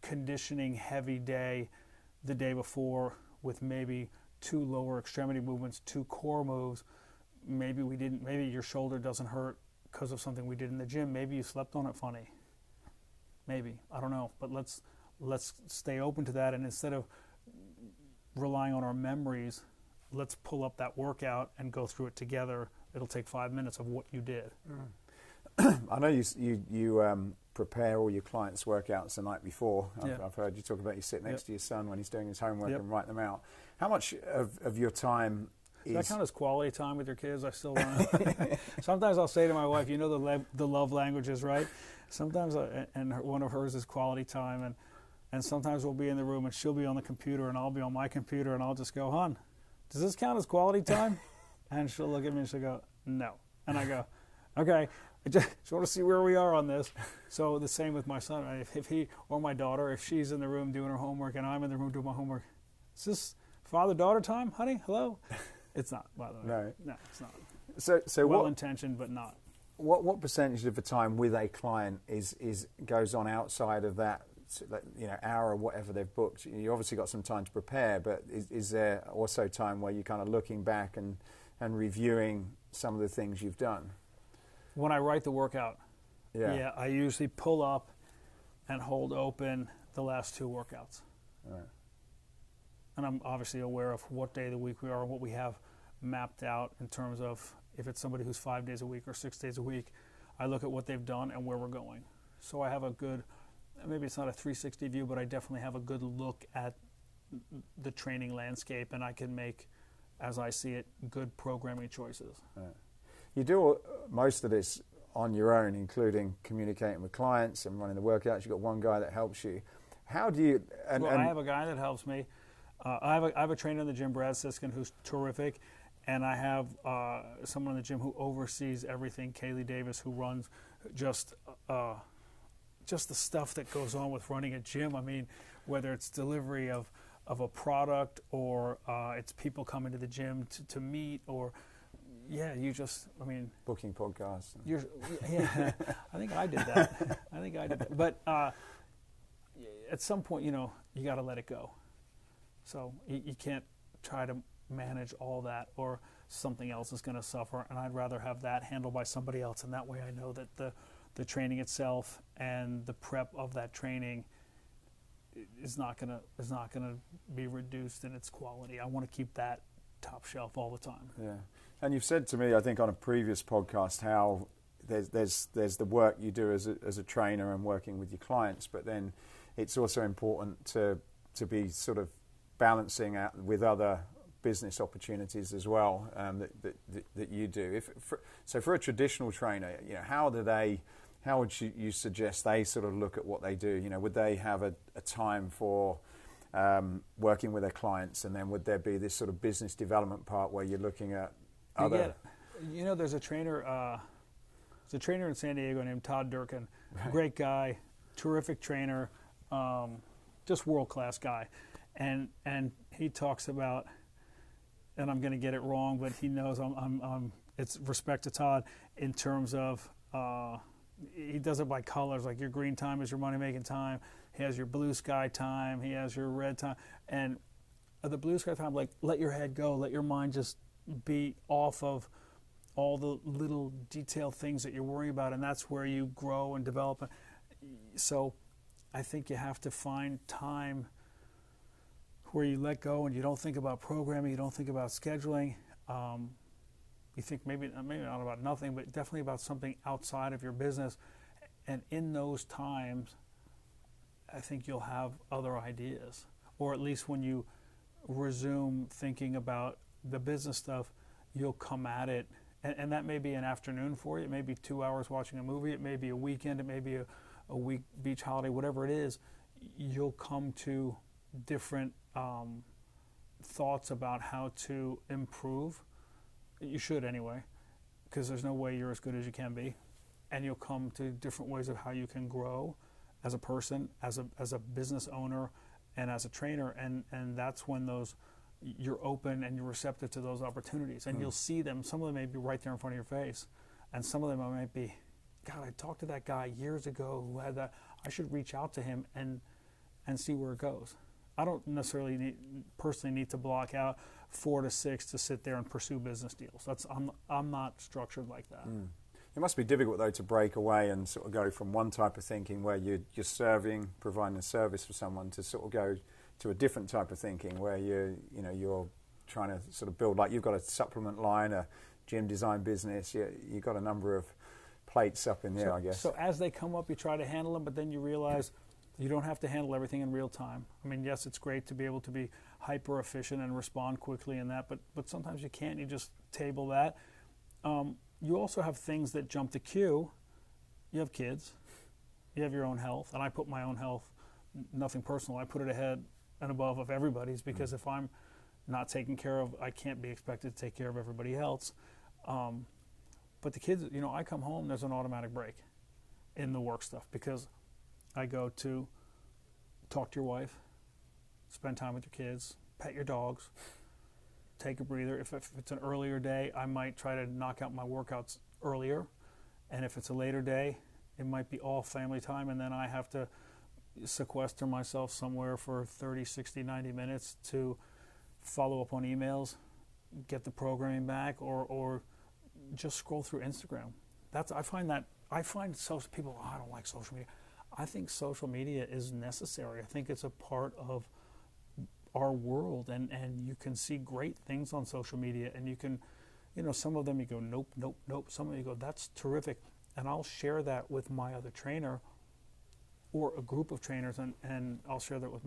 conditioning heavy day the day before with maybe 2 lower extremity movements, 2 core moves, maybe your shoulder doesn't hurt because of something we did in the gym. Maybe you slept on it funny. Maybe, I don't know, but let's stay open to that, and instead of relying on our memories, let's pull up that workout and go through it together. It'll take 5 minutes of what you did. Mm. I know you prepare all your clients' workouts the night before. I've heard you talk about you sit next to your son when he's doing his homework and write them out. How much of your time Does that count as quality time with your kids? I still run. Sometimes I'll say to my wife, you know the love languages, right? Sometimes, one of hers is quality time, and sometimes we'll be in the room and she'll be on the computer and I'll be on my computer and I'll just go, hon, does this count as quality time? And she'll look at me and she'll go, no. And I go, okay, I just want to see where we are on this. So the same with my son. If he or my daughter, if she's in the room doing her homework and I'm in the room doing my homework, is this father-daughter time, honey? Hello? It's not, by the way. No, it's not. So well-intentioned, but not. What percentage of the time with a client goes on outside of that, hour or whatever they've booked? You obviously got some time to prepare, but is there also time where you're kind of looking back and reviewing some of the things you've done? When I write the workout, I usually pull up and hold open the last 2 workouts. Right. And I'm obviously aware of what day of the week we are and what we have mapped out in terms of if it's somebody who's 5 days a week or 6 days a week, I look at what they've done and where we're going. So I have a good, maybe it's not a 360 view, but I definitely have a good look at the training landscape, and I can make, as I see it, good programming choices. Right. You do most of this on your own, including communicating with clients and running the workouts. You've got one guy that helps you. How do you... I have a guy that helps me. I have a trainer in the gym, Brad Siskin, who's terrific, and I have someone in the gym who oversees everything, Kaylee Davis, who runs just the stuff that goes on with running a gym. I mean, whether it's delivery of a product or it's people coming to the gym to meet, or booking podcasts. I think I did that. But at some point, you got to let it go. So you can't try to manage all that, or something else is going to suffer. And I'd rather have that handled by somebody else, and that way I know that the training itself and the prep of that training is not going to be reduced in its quality. I want to keep that top shelf all the time. Yeah, and you've said to me, I think on a previous podcast, how there's the work you do as a trainer and working with your clients, but then it's also important to be sort of balancing out with other business opportunities as well, that you do. So for a traditional trainer, how would you suggest they sort of look at what they do? Would they have a time for working with their clients, and then would there be this sort of business development part where you're looking at other? There's a trainer. There's a trainer in San Diego named Todd Durkin. Great guy, terrific trainer, just world-class guy. and he talks about, and I'm going to get it wrong, but he knows I'm it's respect to Todd in terms of he does it by colors, like your green time is your money making time. He has your blue sky time. He has your red time, and the blue sky time, like let your head go, let your mind just be off of all the little detailed things that you're worrying about, and that's where you grow and develop. So I think you have to find time where you let go and you don't think about programming, you don't think about scheduling. You think maybe not about nothing, but definitely about something outside of your business. And in those times, I think you'll have other ideas. Or at least when you resume thinking about the business stuff, you'll come at it. And that may be an afternoon for you. It may be 2 hours watching a movie. It may be a weekend. It may be a week beach holiday, whatever it is. You'll come to different thoughts about how to improve. You should anyway, because there's no way you're as good as you can be. And you'll come to different ways of how you can grow as a person, as a business owner, and as a trainer. And that's when you're open and you're receptive to those opportunities. And you'll see them. Some of them may be right there in front of your face. And some of them might be, God, I talked to that guy years ago who had that. I should reach out to him and see where it goes. I don't necessarily personally need to block out 4 to 6 to sit there and pursue business deals. I'm not structured like that. It must be difficult though to break away and sort of go from one type of thinking where you're serving, providing a service for someone, to sort of go to a different type of thinking where you're trying to sort of build, like you've got a supplement line, a gym design business. You've got a number of plates up in there, I guess. So as they come up, you try to handle them, but then you realize you don't have to handle everything in real time. I mean, yes, it's great to be able to be hyper efficient and respond quickly and that, but sometimes you can't. You just table that. You also have things that jump the queue. You have kids. You have your own health, and I put my own health, nothing personal, I put it ahead and above of everybody's, because if I'm not taken care of, I can't be expected to take care of everybody else. But the kids, I come home, there's an automatic break in the work stuff, because I go to talk to your wife, spend time with your kids, pet your dogs, take a breather. If it's an earlier day, I might try to knock out my workouts earlier. And if it's a later day, it might be all family time, and then I have to sequester myself somewhere for 30, 60, 90 minutes to follow up on emails, get the programming back, or just scroll through Instagram. I find social people, I don't like social media. I think social media is necessary. I think it's a part of our world, and you can see great things on social media, and you can, some of them you go, nope, nope, nope. Some of them you go, that's terrific. And I'll share that with my other trainer or a group of trainers, and I'll share that with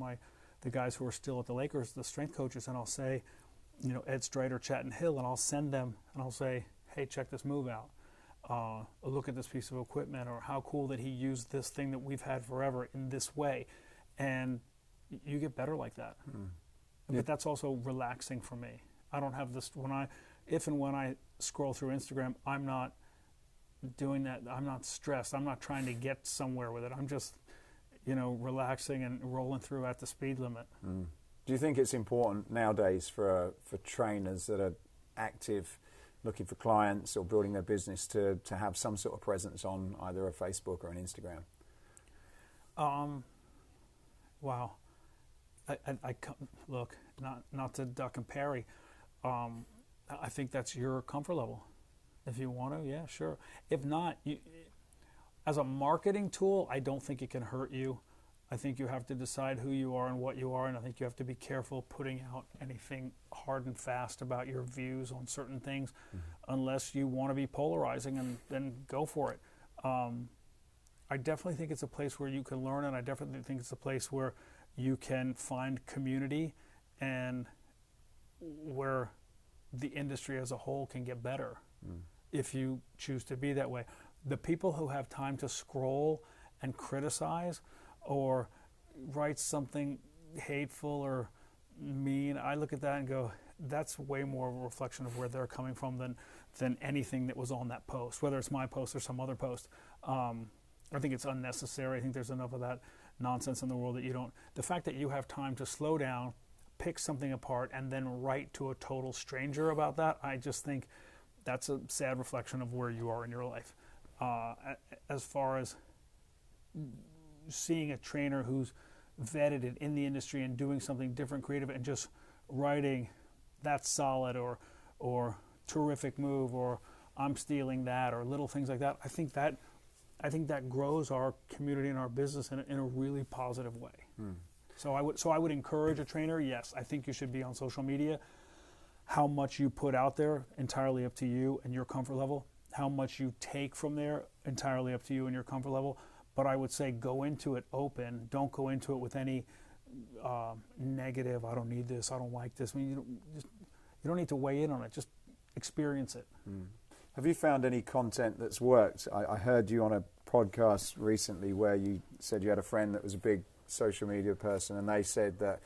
the guys who are still at the Lakers, the strength coaches, and I'll say, Ed Strider, Chatton Hill, and I'll send them, and I'll say, hey, check this move out. Look at this piece of equipment, or how cool that he used this thing that we've had forever in this way. And you get better like that. But that's also relaxing for me. I don't have this, when I scroll through Instagram, I'm not doing that. I'm not stressed. I'm not trying to get somewhere with it. I'm just, relaxing and rolling through at the speed limit. Do you think it's important nowadays for trainers that are active, looking for clients or building their business, to have some sort of presence on either a Facebook or an Instagram? Wow. I look, not to duck and parry. I think that's your comfort level. If you want to, yeah, sure. If not, as a marketing tool, I don't think it can hurt you. I think you have to decide who you are and what you are, and I think you have to be careful putting out anything hard and fast about your views on certain things, unless you want to be polarizing, and then go for it. I definitely think it's a place where you can learn, and I definitely think it's a place where you can find community, and where the industry as a whole can get better if you choose to be that way. The people who have time to scroll and criticize or write something hateful or mean, I look at that and go, that's way more of a reflection of where they're coming from than anything that was on that post, whether it's my post or some other post. I think it's unnecessary. I think there's enough of that nonsense in the world that you don't. The fact that you have time to slow down, pick something apart, and then write to a total stranger about that, I just think that's a sad reflection of where you are in your life. As far as seeing a trainer who's vetted it in the industry and doing something different, creative, and just writing that's solid or terrific move or I'm stealing that or little things like that, I think that grows our community and our business in a really positive way. So I would encourage a trainer. Yes, I think you should be on social media. How much you put out there, entirely up to you and your comfort level. How much you take from there, entirely up to you and your comfort level. But I would say go into it open. Don't go into it with any negative. I don't need this. I don't like this. I mean, you don't need to weigh in on it. Just experience it. Have you found any content that's worked? I heard you on a podcast recently where you said you had a friend that was a big social media person, and they said that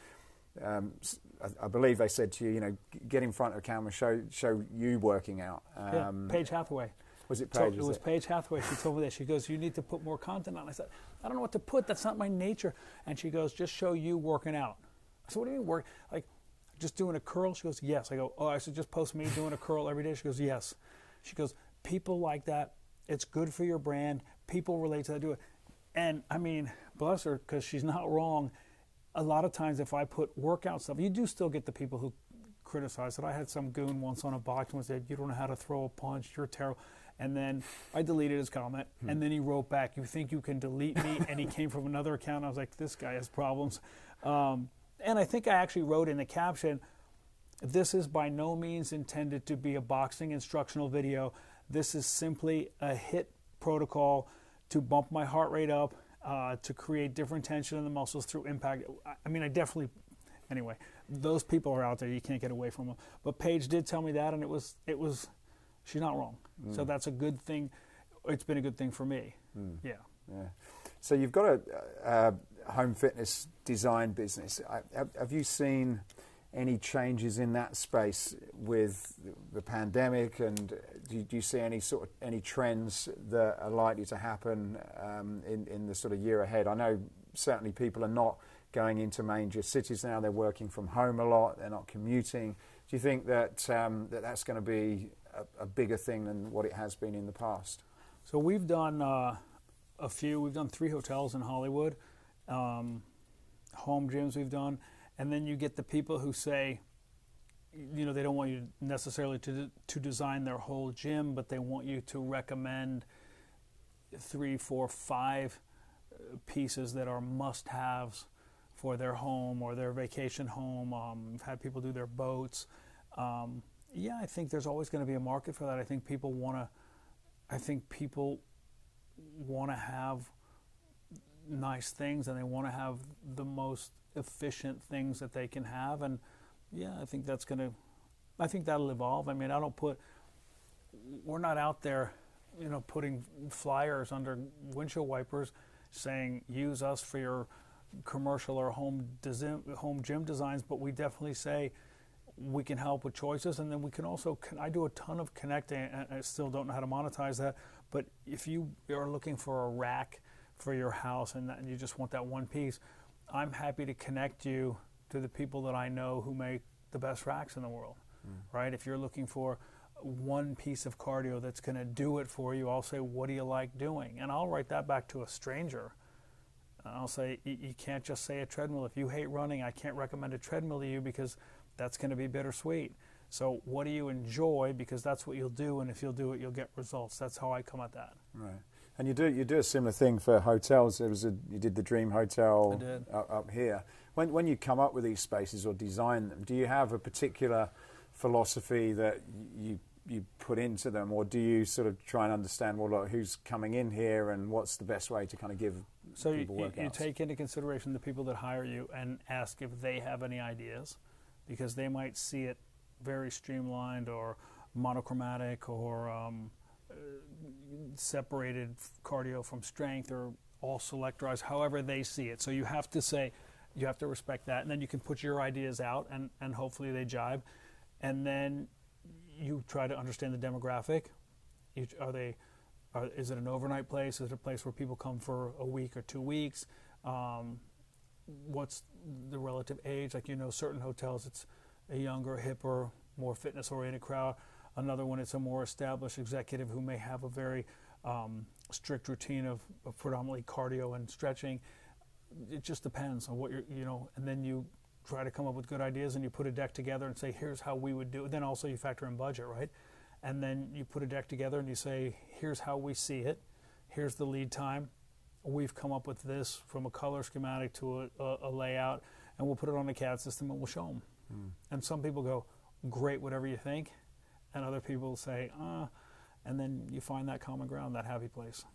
I believe they said to you, get in front of a camera, show you working out. Paige Hathaway. Was it Paige? It was Paige Hathaway. She told me that. She goes, you need to put more content on. I said, I don't know what to put. That's not my nature. And she goes, just show you working out. I said, what do you mean work? Like, just doing a curl? She goes, yes. I go, oh, I said, just post me doing a curl every day? She goes, yes. She goes, people like that. It's good for your brand. People relate to that, do it. And I mean, bless her, because she's not wrong. A lot of times if I put workout stuff, you do still get the people who criticize it. I had some goon once on a box and said, you don't know how to throw a punch, you're terrible. And then I deleted his comment, and then he wrote back, you think you can delete me? And he came from another account. I was like, this guy has problems. And I think I actually wrote in the caption, this is by no means intended to be a boxing instructional video. This is simply a HIIT protocol to bump my heart rate up, to create different tension in the muscles through impact. I mean, anyway, those people are out there. You can't get away from them. But Paige did tell me that, and it was, she's not wrong. So that's a good thing. It's been a good thing for me. Yeah. So you've got a home fitness design business. Have you seen any changes in that space with the pandemic, and do you see any trends that are likely to happen in the sort of year ahead? I know certainly people are not going into major cities now. They're working from home a lot. They're not commuting. Do you think that that's going to be a bigger thing than what it has been in the past? So we've done a few. We've done 3 hotels in Hollywood, home gyms we've done, and then you get the people who say, they don't want you necessarily to design their whole gym, but they want you to recommend 3, 4, 5 pieces that are must-haves for their home or their vacation home. We've had people do their boats. I think there's always going to be a market for that. I think people want to have nice things, and they want to have the most efficient things that they can have. And I think that'll evolve. I mean, we're not out there, putting flyers under windshield wipers saying use us for your commercial or home gym designs, but we definitely say we can help with choices. And then we can also, I do a ton of connecting, and I still don't know how to monetize that, but if you are looking for a rack for your house and you just want that one piece, I'm happy to connect you to the people that I know who make the best racks in the world, right? If you're looking for one piece of cardio that's going to do it for you, I'll say, what do you like doing? And I'll write that back to a stranger. I'll say, you can't just say a treadmill. If you hate running, I can't recommend a treadmill to you because that's going to be bittersweet. So what do you enjoy? Because that's what you'll do, and if you'll do it, you'll get results. That's how I come at that. Right. And you do a similar thing for hotels. You did the Dream Hotel up here. When you come up with these spaces or design them, do you have a particular philosophy that you put into them, or do you sort of try and understand, well, look, who's coming in here and what's the best way to kind of give people workouts? So you take into consideration the people that hire you and ask if they have any ideas, because they might see it very streamlined or monochromatic or separated cardio from strength or all selectorized, however they see it. So you have to respect that, and then you can put your ideas out and hopefully they jibe. And then you try to understand the demographic. Is it an overnight place? Is it a place where people come for a week or 2 weeks? What's the relative age? Like, certain hotels, it's a younger, hipper, more fitness-oriented crowd. Another one, it's a more established executive who may have a very strict routine of predominantly cardio and stretching. It just depends on what and then you try to come up with good ideas and you put a deck together and say, here's how we would do it. Then also you factor in budget, right? And then you put a deck together and you say, here's how we see it. Here's the lead time. We've come up with this from a color schematic to a layout, and we'll put it on a CAD system and we'll show them. And some people go, great, whatever you think. And other people say, and then you find that common ground, that happy place.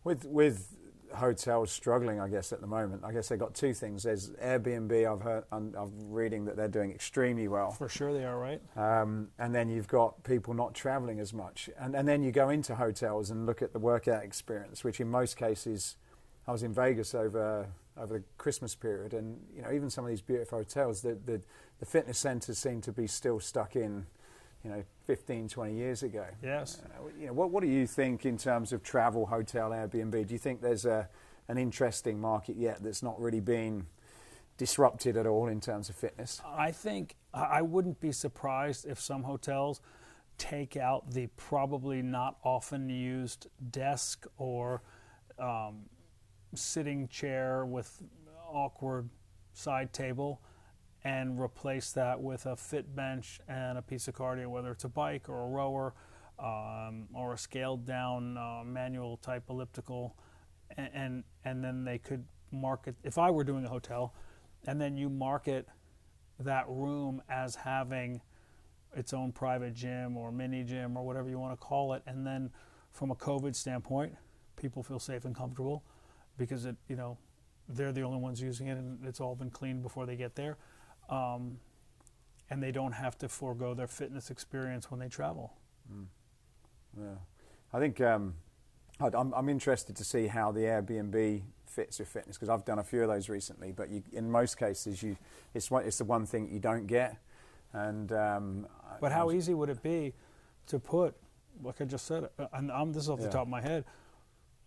With hotels struggling, I guess, at the moment, I guess they've got two things. There's Airbnb. I'm reading that they're doing extremely well. For sure they are, right? And then you've got people not traveling as much. And then you go into hotels and look at the workout experience, which in most cases, I was in Vegas over the Christmas period, and even some of these beautiful hotels, the fitness centers seem to be still stuck in 15, 20 years ago. Yes. What do you think in terms of travel, hotel, Airbnb? Do you think there's an interesting market yet that's not really been disrupted at all in terms of fitness? I think I wouldn't be surprised if some hotels take out the probably not often used desk or sitting chair with awkward side table and replace that with a fit bench and a piece of cardio, whether it's a bike or a rower or a scaled down manual type elliptical, and then they could market, if I were doing a hotel, and then you market that room as having its own private gym or mini gym or whatever you want to call it, and then from a COVID standpoint, people feel safe and comfortable because they're the only ones using it and it's all been cleaned before they get there. And they don't have to forego their fitness experience when they travel. Yeah, I think I'm interested to see how the Airbnb fits with fitness, because I've done a few of those recently. But in most cases, it's the one thing you don't get. And but how easy would it be to put, like I just said, and this is off the top of my head,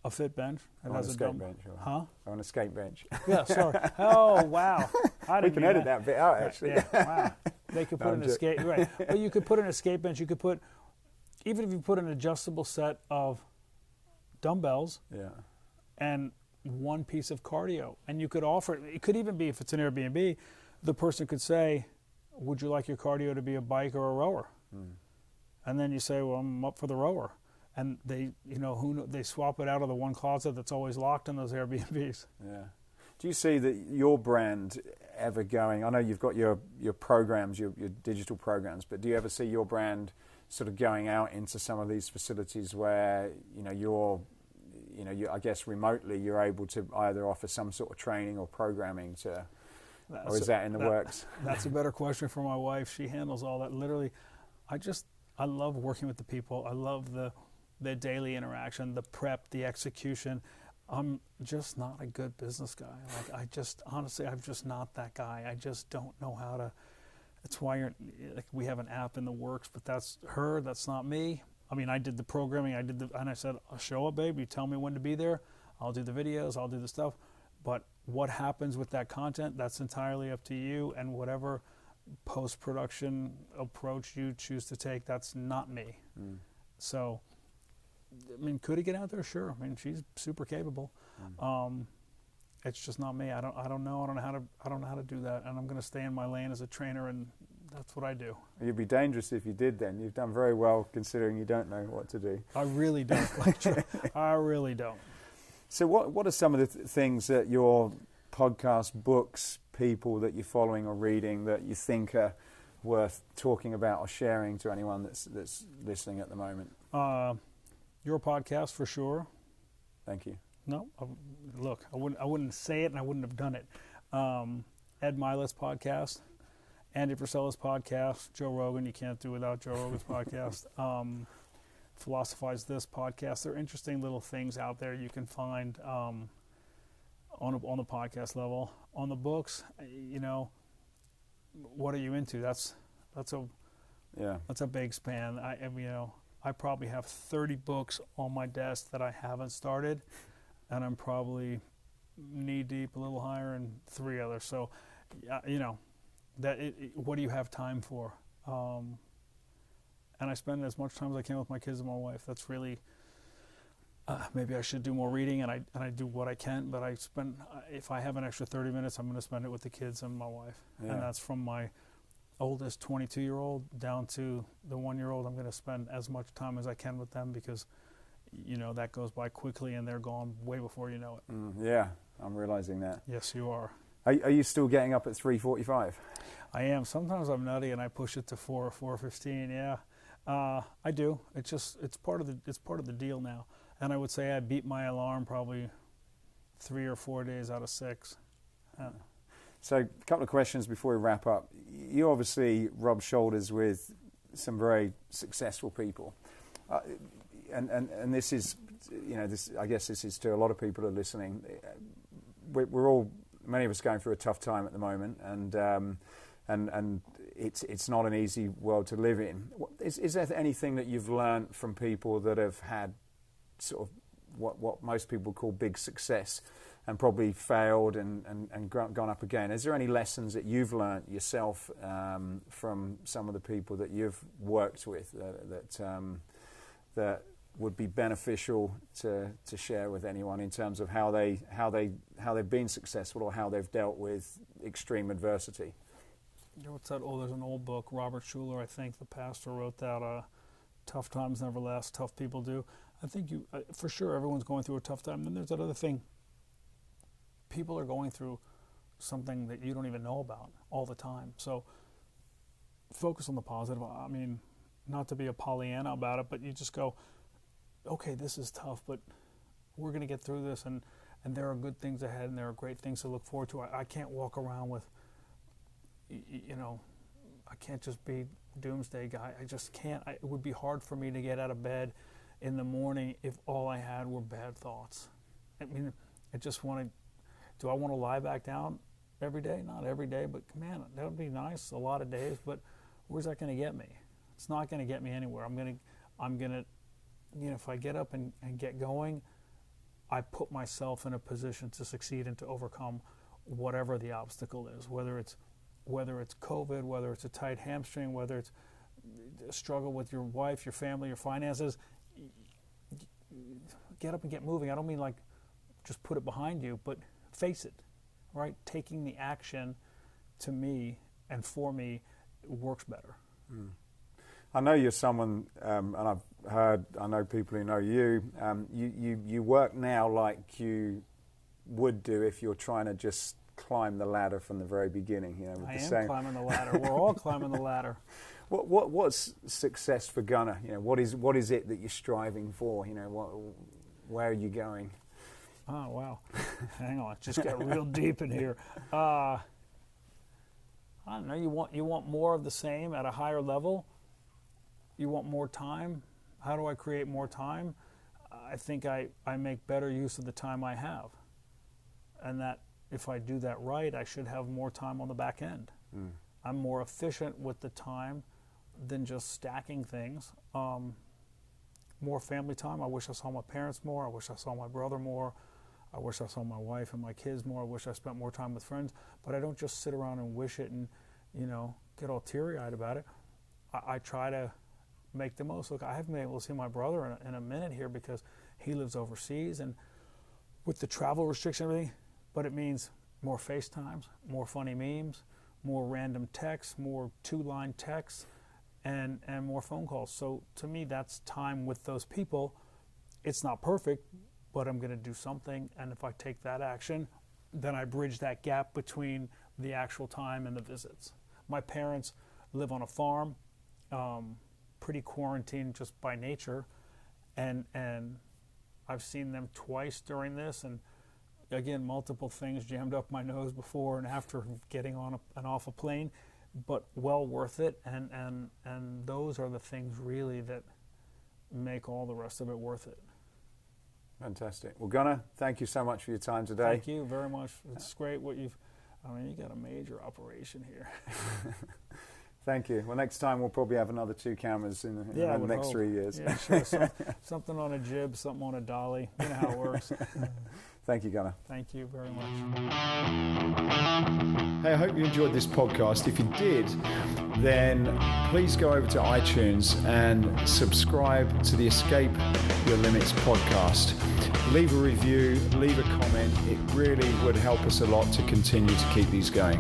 a fit bench. On a skate bench. Huh? On a skate bench. Yeah, sorry. Oh, wow. We can edit that bit out, actually. Yeah, wow. They could put in a skate, right. But you could put in a skate bench, you could put, even if you put an adjustable set of dumbbells and one piece of cardio, and you could offer, it could even be, if it's an Airbnb, the person could say, would you like your cardio to be a bike or a rower? And then you say, well, I'm up for the rower. And they, they swap it out of the one closet that's always locked in those Airbnbs. Yeah. Do you see that your brand ever going? I know you've got your programs, your digital programs, but do you ever see your brand sort of going out into some of these facilities where I guess remotely you're able to either offer some sort of training or programming to, or is that in the works? That's a better question for my wife. She handles all that. Literally, I love working with the people. I love the daily interaction, the prep, the execution. I'm just not a good business guy. I'm just not that guy. I just don't know how to. That's why we have an app in the works, but that's her. That's not me. I mean, I did the programming. And I said, I'll show up, babe. You tell me when to be there. I'll do the videos. I'll do the stuff. But what happens with that content, that's entirely up to you, and whatever post-production approach you choose to take, that's not me. So, I mean, could he get out there? Sure. I mean, she's super capable. It's just not me. I don't know. I don't know how to do that. And I'm going to stay in my lane as a trainer, and that's what I do. You'd be dangerous if you did. Then you've done very well considering you don't know what to do. I really don't. I really don't. So, what are some of the things that your podcast, books, people that you're following or reading that you think are worth talking about or sharing to anyone that's listening at the moment? Your podcast, for sure. Thank you. No, look, I wouldn't say it, and I wouldn't have done it. Ed Milet's podcast, Andy Frisella's podcast, Joe Rogan. You can't do without Joe Rogan's podcast. Philosophies, this podcast. There are interesting little things out there you can find on the podcast level. On the books, what are you into? That's a big span. I probably have 30 books on my desk that I haven't started, and I'm probably knee deep, a little higher, and 3 others. So, what do you have time for? And I spend as much time as I can with my kids and my wife. That's really, maybe I should do more reading, and I do what I can, but if I have an extra 30 minutes, I'm going to spend it with the kids and my wife. Yeah. And that's from my oldest 22-year-old down to the 1-year-old. I'm going to spend as much time as I can with them because, that goes by quickly and they're gone way before you know it. Yeah, I'm realizing that. Yes, you are. Are you still getting up at 3:45? I am. Sometimes I'm nutty and I push it to 4:15. Yeah. I do. It's part of the deal now. And I would say I beat my alarm probably 3 or 4 days out of 6. So a couple of questions before we wrap up. You obviously rub shoulders with some very successful people. And this is, I guess this is to a lot of people who are listening. We're all, many of us, going through a tough time at the moment, and it's not an easy world to live in. Is there anything that you've learned from people that have had sort of what most people call big success and probably failed and gone up again? Is there any lessons that you've learned yourself from some of the people that you've worked with that would be beneficial to share with anyone in terms of how they've been successful or how they've dealt with extreme adversity? What's that? There's an old book, Robert Schuller, I think, the pastor, wrote that. Tough times never last, tough people do. I think for sure everyone's going through a tough time. Then there's that other thing. People are going through something that you don't even know about all the time. So focus on the positive. I mean, not to be a Pollyanna about it, but you just go, okay, this is tough, but we're going to get through this, and there are good things ahead, and there are great things to look forward to. I can't walk around with, I can't just be doomsday guy. I just can't. It would be hard for me to get out of bed in the morning if all I had were bad thoughts. I mean, do I want to lie back down every day? Not every day, but man, that would be nice a lot of days, but where's that going to get me? It's not going to get me anywhere. I'm going to, if I get up and get going, I put myself in a position to succeed and to overcome whatever the obstacle is, whether it's COVID, whether it's a tight hamstring, whether it's a struggle with your wife, your family, your finances. Get up and get moving. I don't mean like just put it behind you, but face it, right? Taking the action, to me and for me, works better. I know you're someone, and I know people who know you. You work now like you would do if you're trying to just climb the ladder from the very beginning. With I am climbing the ladder. We're all climbing the ladder. What's success for Gunnar? What is it that you're striving for? Where are you going? Oh wow! Hang on, it just got real deep in here. I don't know. You want more of the same at a higher level. You want more time. How do I create more time? I think I make better use of the time I have, and that if I do that right, I should have more time on the back end. I'm more efficient with the time than just stacking things. More family time. I wish I saw my parents more. I wish I saw my brother more. I wish I saw my wife and my kids more. I wish I spent more time with friends. But I don't just sit around and wish it and, get all teary-eyed about it. I try to make the most. Look, I haven't been able to see my brother in a minute here because he lives overseas and with the travel restriction and everything. But it means more FaceTimes, more funny memes, more random texts, more 2-line texts, and more phone calls. So to me, that's time with those people. It's not perfect, but I'm going to do something. And if I take that action, then I bridge that gap between the actual time and the visits. My parents live on a farm, pretty quarantined just by nature. And I've seen them twice during this. And again, multiple things jammed up my nose before and after getting on and off a plane, but well worth it. And those are the things really that make all the rest of it worth it. Fantastic. Well, Gunnar, thank you so much for your time today. Thank you very much. It's great what you got a major operation here. Thank you. Well, next time we'll probably have another 2 cameras in the next 3 years. Yeah, sure. Something on a jib, something on a dolly. You know how it works. Thank you, Gunnar. Thank you very much. Hey, I hope you enjoyed this podcast. If you did, then please go over to iTunes and subscribe to the Escape Your Limits podcast. Leave a review, leave a comment. It really would help us a lot to continue to keep these going.